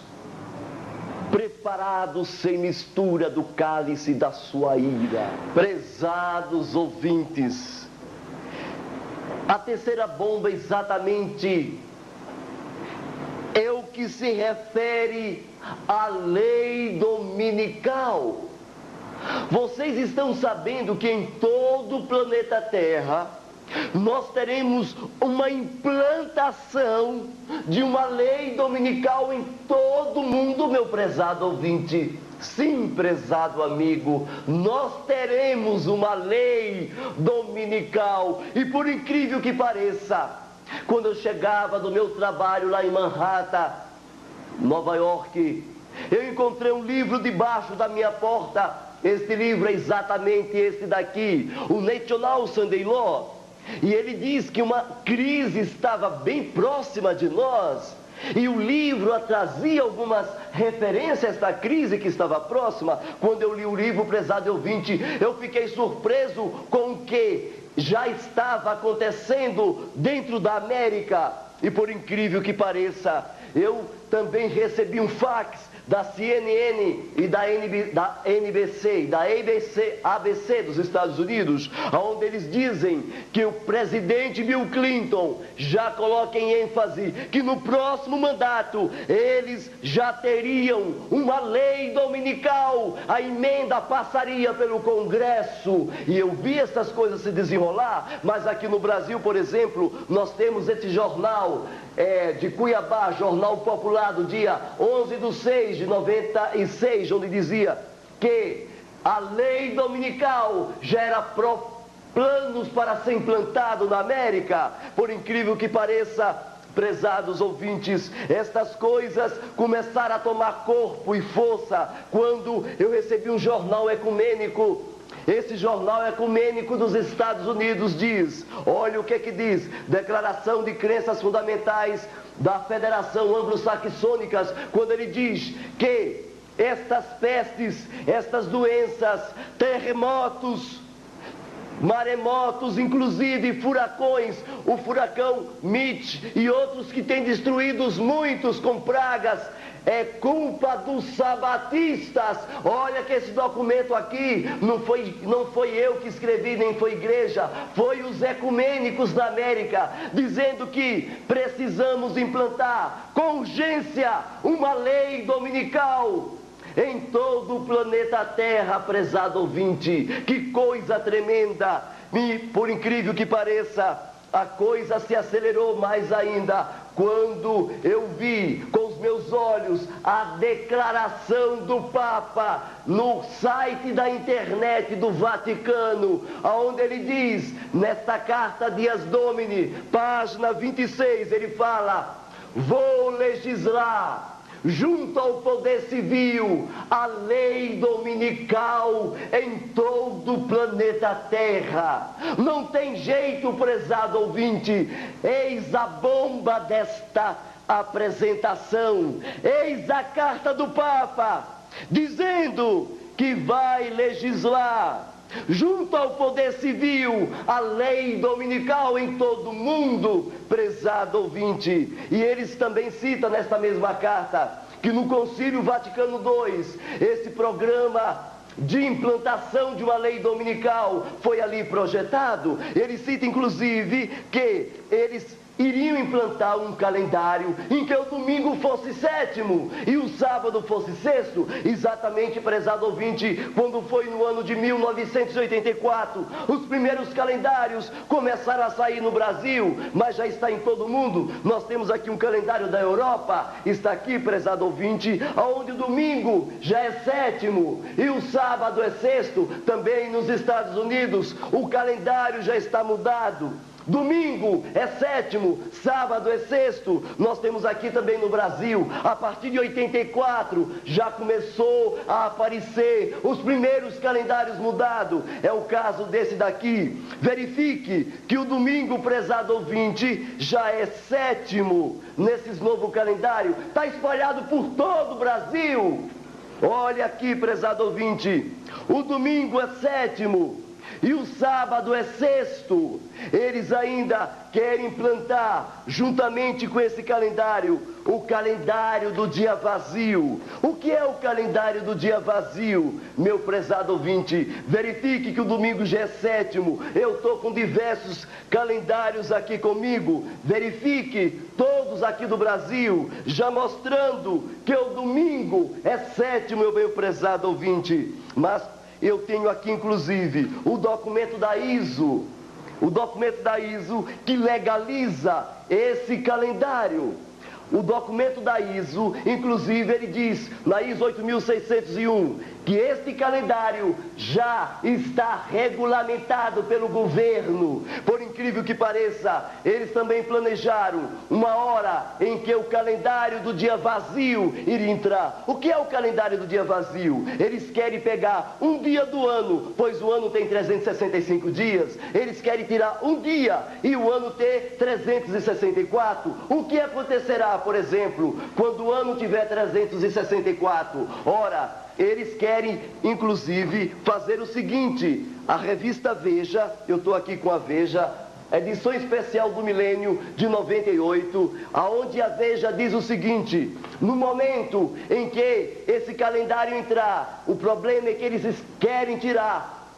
preparado sem mistura do cálice da sua ira. Prezados ouvintes, a terceira bomba exatamente é o que se refere à lei dominical. Vocês estão sabendo que em todo o planeta Terra nós teremos uma implantação de uma lei dominical em todo o mundo, meu prezado ouvinte. Sim, prezado amigo, nós teremos uma lei dominical. E por incrível que pareça, quando eu chegava do meu trabalho lá em Manhattan, Nova York, eu encontrei um livro debaixo da minha porta. Este livro é exatamente esse daqui, o National Sunday Law. E ele diz que uma crise estava bem próxima de nós, e o livro trazia algumas referências a esta crise que estava próxima. Quando eu li o livro, prezado ouvinte, eu fiquei surpreso com o que já estava acontecendo dentro da América. E por incrível que pareça, eu também recebi um fax da CNN e da NBC, da ABC dos Estados Unidos, onde eles dizem que o presidente Bill Clinton já coloca em ênfase que no próximo mandato eles já teriam uma lei dominical, a emenda passaria pelo Congresso. E eu vi essas coisas se desenrolar, mas aqui no Brasil, por exemplo, nós temos esse jornal de Cuiabá, Jornal Popular, do dia 11/6/96, onde dizia que a lei dominical já era planos para ser implantado na América. Por incrível que pareça, prezados ouvintes, estas coisas começaram a tomar corpo e força quando eu recebi um jornal ecumênico. Esse jornal ecumênico dos Estados Unidos diz, olha o que diz, Declaração de Crenças Fundamentais da Federação Anglo-Saxônicas, quando ele diz que estas pestes, estas doenças, terremotos, maremotos, inclusive furacões, o furacão Mitch e outros que têm destruído muitos com pragas, é culpa dos sabatistas. Olha que esse documento aqui não foi eu que escrevi, nem foi igreja, foi os ecumênicos da América, dizendo que precisamos implantar com urgência uma lei dominical em todo o planeta Terra, prezado ouvinte. Que coisa tremenda! E, por incrível que pareça, a coisa se acelerou mais ainda quando eu vi com os meus olhos a declaração do Papa no site da internet do Vaticano, onde ele diz, nesta carta Dias Domini, página 26, ele fala: vou legislar junto ao poder civil a lei dominical em todo o planeta Terra. Não tem jeito, prezado ouvinte, eis a bomba desta apresentação, eis a carta do Papa, dizendo que vai legislar junto ao poder civil a lei dominical em todo o mundo, prezado ouvinte. E eles também citam nesta mesma carta que no Concílio Vaticano II, esse programa de implantação de uma lei dominical foi ali projetado. Ele cita inclusive que eles iriam implantar um calendário em que o domingo fosse sétimo e o sábado fosse sexto, exatamente, prezado ouvinte, quando foi no ano de 1984, os primeiros calendários começaram a sair no Brasil, mas já está em todo o mundo. Nós temos aqui um calendário da Europa, está aqui, prezado ouvinte, onde o domingo já é sétimo e o sábado é sexto. Também nos Estados Unidos o calendário já está mudado. Domingo é sétimo, sábado é sexto. Nós temos aqui também no Brasil, a partir de 84, já começou a aparecer os primeiros calendários mudados. É o caso desse daqui. Verifique que o domingo, prezado ouvinte, já é sétimo nesses novo calendário. Está espalhado por todo o Brasil. Olha aqui, prezado ouvinte, o domingo é sétimo e o sábado é sexto. Eles ainda querem implantar, juntamente com esse calendário, o calendário do dia vazio. O que é o calendário do dia vazio, meu prezado ouvinte? Verifique que o domingo já é sétimo. Eu estou com diversos calendários aqui comigo. Verifique, todos aqui do Brasil, já mostrando que o domingo é sétimo, meu prezado ouvinte. Mas eu tenho aqui, inclusive, o documento da ISO, que legaliza esse calendário. O documento da ISO, inclusive, ele diz, na ISO 8601, que este calendário já está regulamentado pelo governo. Por incrível que pareça, eles também planejaram uma hora em que o calendário do dia vazio iria entrar. O que é o calendário do dia vazio? Eles querem pegar um dia do ano, pois o ano tem 365 dias. Eles querem tirar um dia e o ano ter 364. O que acontecerá, por exemplo, quando o ano tiver 364? Ora, eles querem, inclusive, fazer o seguinte: a revista Veja, eu estou aqui com a Veja, edição especial do milênio de 98, aonde a Veja diz o seguinte: no momento em que esse calendário entrar, o problema é que eles querem tirar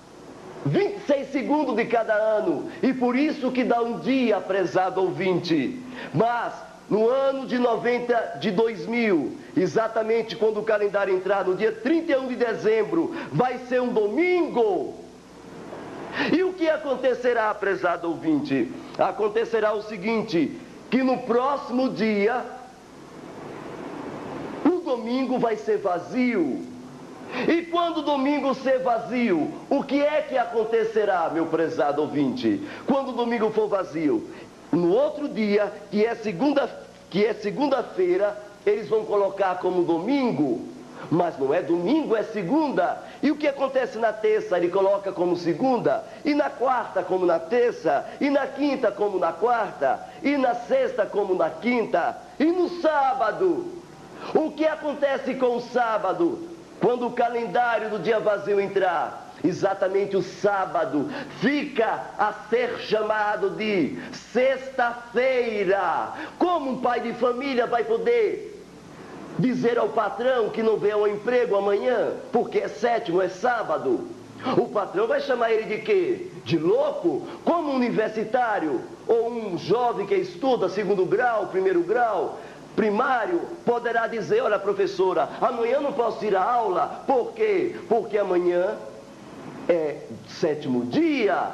26 segundos de cada ano, e por isso que dá um dia, prezado ouvinte. Mas no ano de 2000, exatamente quando o calendário entrar, no dia 31 de dezembro, vai ser um domingo. E o que acontecerá, prezado ouvinte? Acontecerá o seguinte, que no próximo dia, o domingo vai ser vazio. E quando o domingo ser vazio, o que é que acontecerá, meu prezado ouvinte? Quando o domingo for vazio, No outro dia, que é segunda-feira, eles vão colocar como domingo, mas não é domingo, é segunda. E o que acontece na terça, ele coloca como segunda, e na quarta como na terça, e na quinta como na quarta, e na sexta como na quinta, e no sábado. O que acontece com o sábado? Quando o calendário do dia vazio entrar, exatamente o sábado fica a ser chamado de sexta-feira. Como um pai de família vai poder dizer ao patrão que não vem ao emprego amanhã, porque é sétimo, é sábado? O patrão vai chamar ele de quê? De louco? Como um universitário ou um jovem que estuda segundo grau, primeiro grau, primário, poderá dizer: olha, professora, amanhã não posso ir à aula. Por quê? Porque amanhã é sétimo dia.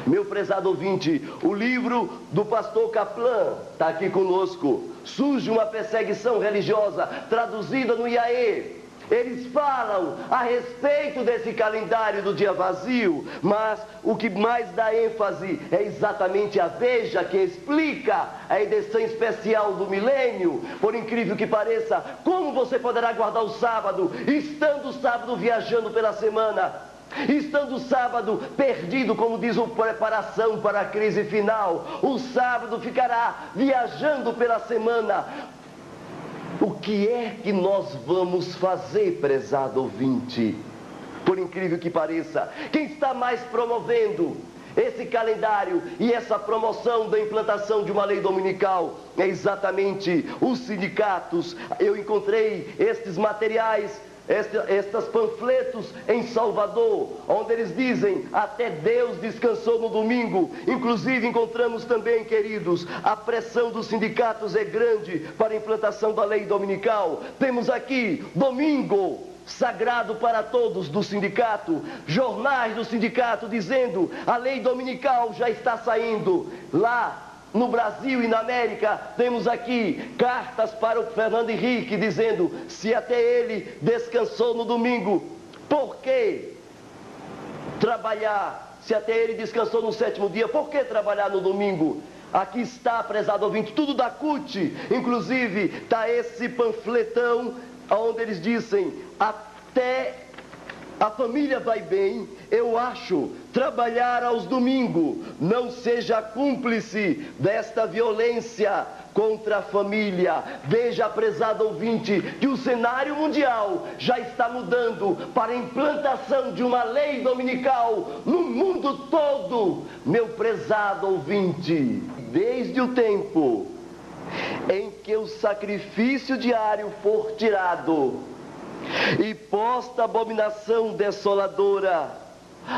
Meu prezado ouvinte, o livro do pastor Kaplan está aqui conosco. Surge uma perseguição religiosa, traduzida no IAE. Eles falam a respeito desse calendário do dia vazio, mas o que mais dá ênfase é exatamente a Veja, que explica a edição especial do milênio. Por incrível que pareça, como você poderá guardar o sábado, estando o sábado viajando pela semana? Estando o sábado perdido, como diz o preparação para a crise final, o sábado ficará viajando pela semana. O que é que nós vamos fazer, prezado ouvinte? Por incrível que pareça, quem está mais promovendo esse calendário e essa promoção da implantação de uma lei dominical é exatamente os sindicatos. Eu encontrei estes materiais, estes panfletos em Salvador, onde eles dizem: até Deus descansou no domingo. Inclusive encontramos também, queridos, a pressão dos sindicatos é grande para a implantação da lei dominical. Temos aqui domingo sagrado para todos do sindicato, jornais do sindicato dizendo: a lei dominical já está saindo. Lá no Brasil e na América, temos aqui cartas para o Fernando Henrique dizendo: se até ele descansou no domingo, por que trabalhar? Se até ele descansou no sétimo dia, por que trabalhar no domingo? Aqui está, prezado ouvinte, tudo da CUT. Inclusive está esse panfletão onde eles dizem: até a família vai bem, eu acho, trabalhar aos domingos. Não seja cúmplice desta violência contra a família. Veja, prezado ouvinte, que o cenário mundial já está mudando para a implantação de uma lei dominical no mundo todo. Meu prezado ouvinte, desde o tempo em que o sacrifício diário for tirado e posta a abominação desoladora,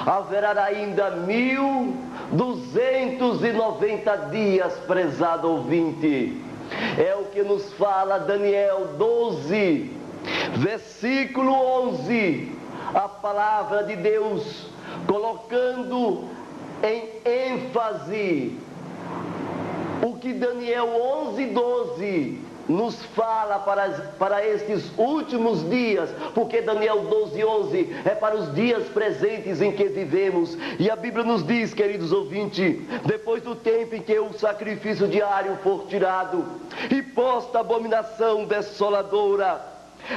haverá ainda 1290 dias, prezado ouvinte. É o que nos fala Daniel 12, versículo 11, a palavra de Deus, colocando em ênfase o que Daniel 11, 12 nos fala para estes últimos dias, porque Daniel 12, 11 é para os dias presentes em que vivemos. E a Bíblia nos diz, queridos ouvintes: depois do tempo em que o sacrifício diário for tirado e posta a abominação desoladora,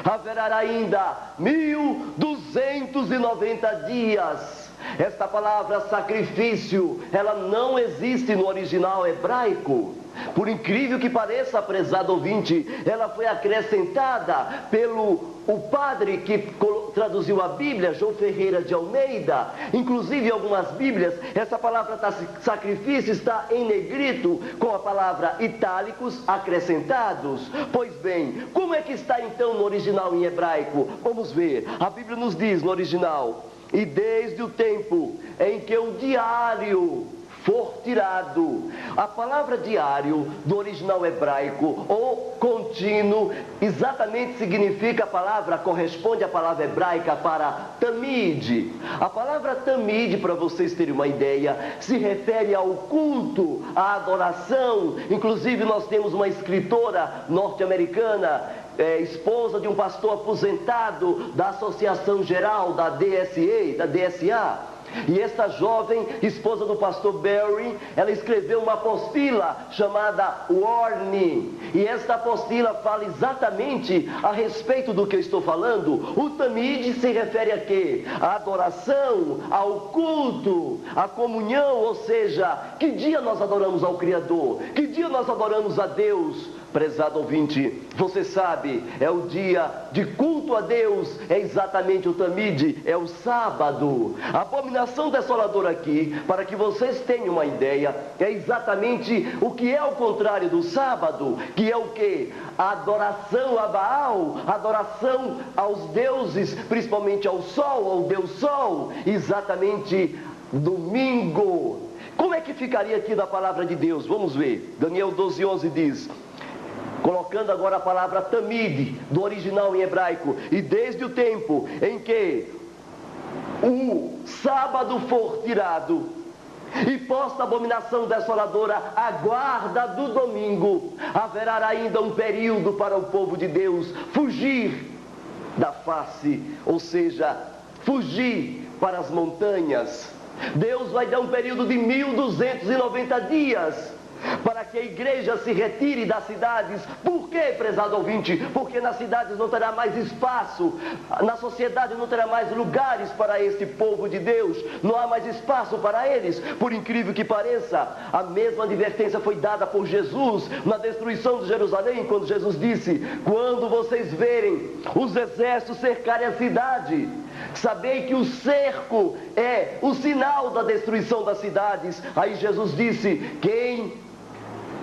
haverá ainda 1290 dias. Esta palavra sacrifício, ela não existe no original hebraico. Por incrível que pareça, prezado ouvinte, ela foi acrescentada pelo padre que traduziu a Bíblia, João Ferreira de Almeida. Inclusive, em algumas Bíblias, essa palavra sacrifício está em negrito, com a palavra itálicos acrescentados. Pois bem, como é que está então no original em hebraico? Vamos ver. A Bíblia nos diz no original: e desde o tempo em que o diário for tirado. A palavra diário do original hebraico, ou contínuo, exatamente significa, a palavra corresponde à palavra hebraica para tamid. A palavra tamid, para vocês terem uma ideia, se refere ao culto, à adoração. Inclusive nós temos uma escritora norte-americana, esposa de um pastor aposentado da Associação Geral, da DSA, E esta jovem, esposa do pastor Barry, ela escreveu uma apostila chamada Warning. E esta apostila fala exatamente a respeito do que eu estou falando. O Tamid se refere a quê? A adoração, ao culto, à comunhão, ou seja, que dia nós adoramos ao Criador? Que dia nós adoramos a Deus? Prezado ouvinte, você sabe, é o dia de culto a Deus, é exatamente o Tamid, é o sábado. A abominação desoladora aqui, para que vocês tenham uma ideia, é exatamente o que é o contrário do sábado, que é o que? A adoração a Baal, a adoração aos deuses, principalmente ao sol, ao Deus Sol, exatamente domingo. Como é que ficaria aqui na palavra de Deus? Vamos ver, Daniel 12:11 diz... Colocando agora a palavra Tamid, do original em hebraico, e desde o tempo em que o sábado for tirado, e posta a abominação desoladora a guarda do domingo, haverá ainda um período para o povo de Deus fugir da face, ou seja, fugir para as montanhas. Deus vai dar um período de 1290 dias, para que a igreja se retire das cidades. Por quê, prezado ouvinte? Porque nas cidades não terá mais espaço, na sociedade não terá mais lugares para este povo de Deus, não há mais espaço para eles. Por incrível que pareça, a mesma advertência foi dada por Jesus na destruição de Jerusalém, quando Jesus disse: quando vocês verem os exércitos cercarem a cidade, sabei que o cerco é o sinal da destruição das cidades. Aí Jesus disse: quem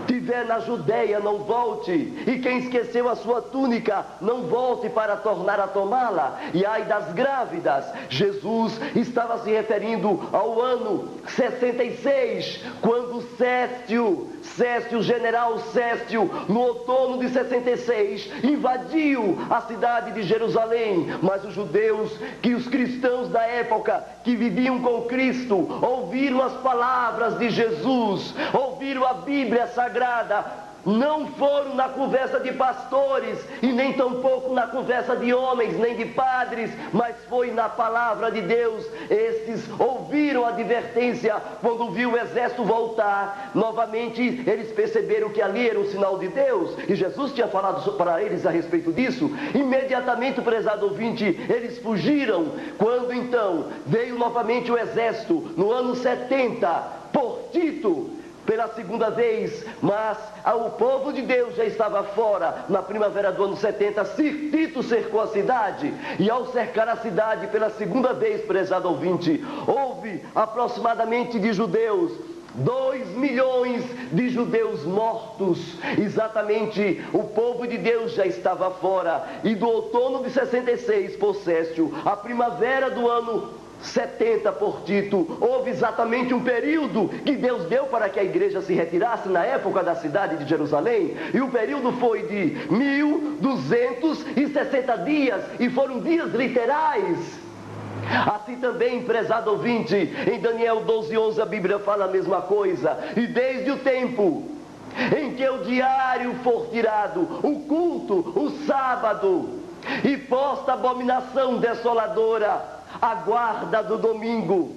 tiver na Judeia, não volte, e quem esqueceu a sua túnica, não volte para tornar a tomá-la. E ai das grávidas. Jesus estava se referindo ao ano 66, quando Céstio, general Céstio, no outono de 66, invadiu a cidade de Jerusalém. Mas os judeus, que os cristãos da época, que viviam com Cristo, ouviram as palavras de Jesus, ouviram a Bíblia Sagrada, não foram na conversa de pastores e nem tampouco na conversa de homens, nem de padres, mas foi na palavra de Deus. Estes ouviram a advertência. Quando viu o exército voltar, novamente eles perceberam que ali era um sinal de Deus, e Jesus tinha falado para eles a respeito disso. Imediatamente, prezado ouvinte, eles fugiram. Quando então veio novamente o exército, no ano 70, por Tito, pela segunda vez, mas o povo de Deus já estava fora. Na primavera do ano 70, Tito cercou a cidade, e ao cercar a cidade pela segunda vez, prezado ouvinte, houve aproximadamente de judeus 2 milhões de judeus mortos. Exatamente, o povo de Deus já estava fora. E do outono de 66 por Céstio, a primavera do ano 70 por Tito, houve exatamente um período que Deus deu para que a igreja se retirasse na época da cidade de Jerusalém, e o período foi de 1260 dias, e foram dias literais. Assim também, prezado ouvinte, em Daniel 12:11 a Bíblia fala a mesma coisa. E desde o tempo em que o diário for tirado, o culto, o sábado, e posta a abominação desoladora, a guarda do domingo,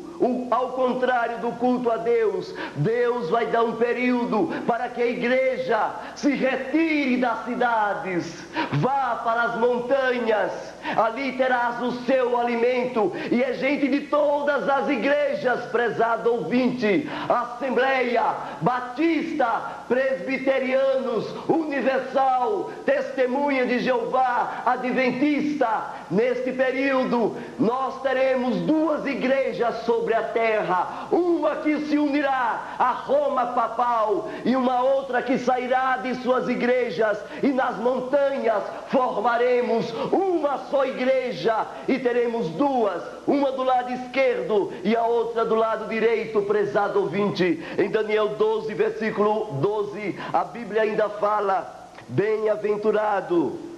ao contrário do culto a Deus, Deus vai dar um período para que a igreja se retire das cidades, vá para as montanhas, ali terás o seu alimento. E é gente de todas as igrejas, prezado ouvinte, Assembleia, Batista, Presbiterianos, Universal, Testemunha de Jeová, Adventista. Neste período nós teremos 2 igrejas sobre a terra, uma que se unirá à Roma papal e uma outra que sairá de suas igrejas, e nas montanhas formaremos uma só igreja, e teremos 2, uma do lado esquerdo e a outra do lado direito, prezado ouvinte. Em Daniel 12, versículo 12, a Bíblia ainda fala: bem-aventurado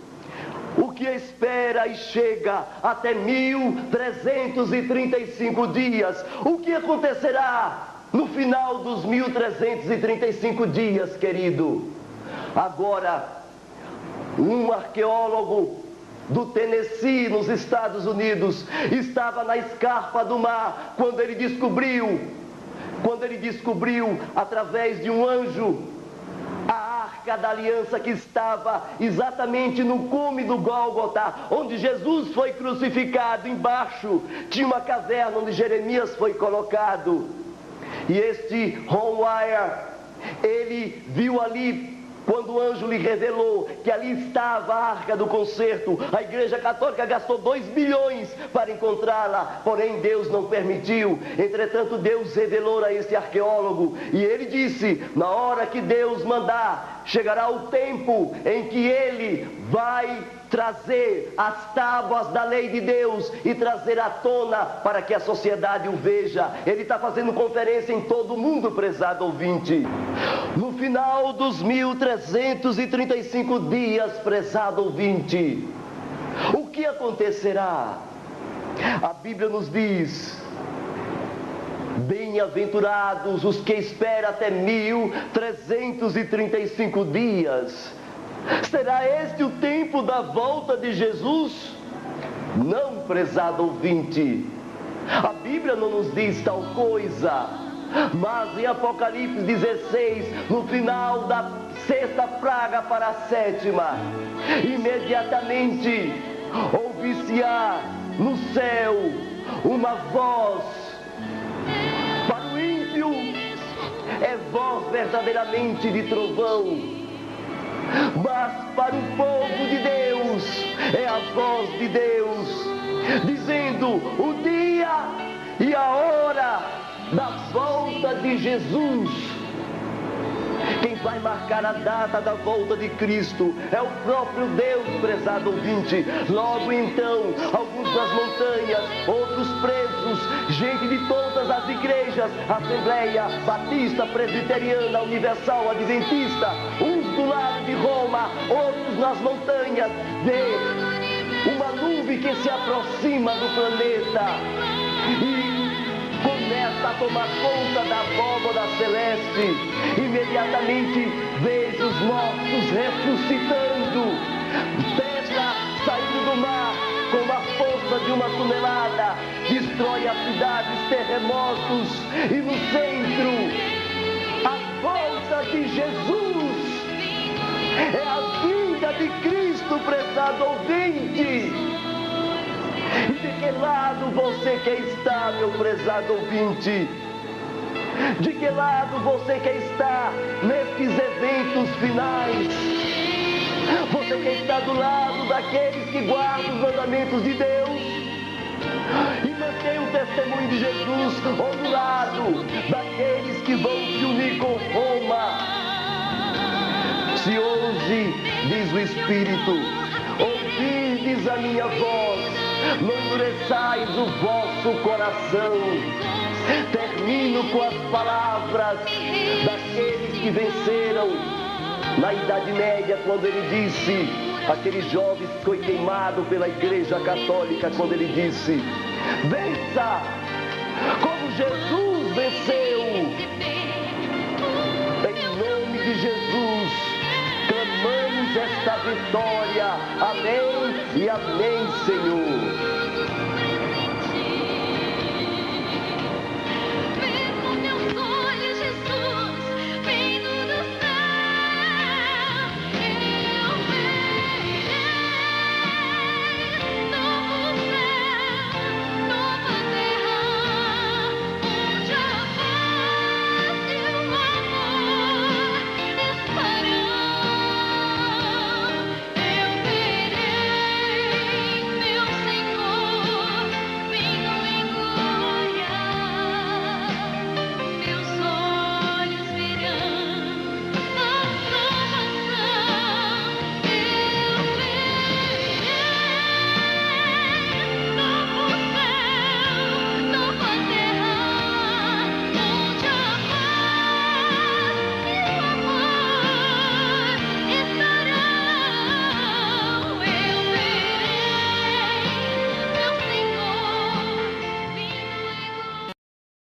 o que espera e chega até 1335 dias. O que acontecerá no final dos 1335 dias, querido? Agora, um arqueólogo do Tennessee, nos Estados Unidos, estava na escarpa do mar, quando ele descobriu, através de um anjo, a Arca da Aliança que estava exatamente no cume do Gólgota, onde Jesus foi crucificado. Embaixo tinha uma caverna onde Jeremias foi colocado. E este Ron Wire, ele viu ali, quando o anjo lhe revelou que ali estava a Arca do Concerto. A Igreja Católica gastou 2 bilhões para encontrá-la, porém Deus não permitiu. Entretanto, Deus revelou a esse arqueólogo, e ele disse: na hora que Deus mandar, chegará o tempo em que ele vai trazer as tábuas da lei de Deus e trazer à tona para que a sociedade o veja. Ele está fazendo conferência em todo o mundo, prezado ouvinte. No final dos 1335 dias, prezado ouvinte, o que acontecerá? A Bíblia nos diz: bem-aventurados os que esperam até 1335 dias. Será este o tempo da volta de Jesus? Não, prezado ouvinte. A Bíblia não nos diz tal coisa. Mas em Apocalipse 16, no final da 6ª praga para a 7ª, imediatamente ouvi-se-á no céu uma voz. Para o ímpio é voz verdadeiramente de trovão, mas para o povo de Deus é a voz de Deus, dizendo o dia e a hora da volta de Jesus. Quem vai marcar a data da volta de Cristo é o próprio Deus, prezado ouvinte. Logo então, alguns nas montanhas, outros presos, gente de todas as igrejas, Assembleia Batista, Presbiteriana, Universal, Adventista, uns do lado de Roma, outros nas montanhas, vê uma nuvem que se aproxima do planeta e começa a tomar conta da abóbora celeste. Imediatamente vejo os mortos ressuscitando, pedra saindo do mar com a força de uma tonelada, destrói as cidades, terremotos, e no centro a volta de Jesus. É a vinda de Cristo, prezado ouvinte. E de que lado você quer estar, meu prezado ouvinte? De que lado você quer estar nesses eventos finais? Você quer estar do lado daqueles que guardam os mandamentos de Deus e mantém o testemunho de Jesus, ou do lado daqueles que vão se unir com Roma? Se ouve, diz o Espírito, ouvides a minha voz, não endureçais o vosso coração. Termino com as palavras daqueles que venceram na Idade Média, quando ele disse, aquele jovem que foi queimado pela Igreja Católica, quando ele disse: vença como Jesus venceu. Em nome de Jesus clamamos esta vitória. Amém e amém, Senhor.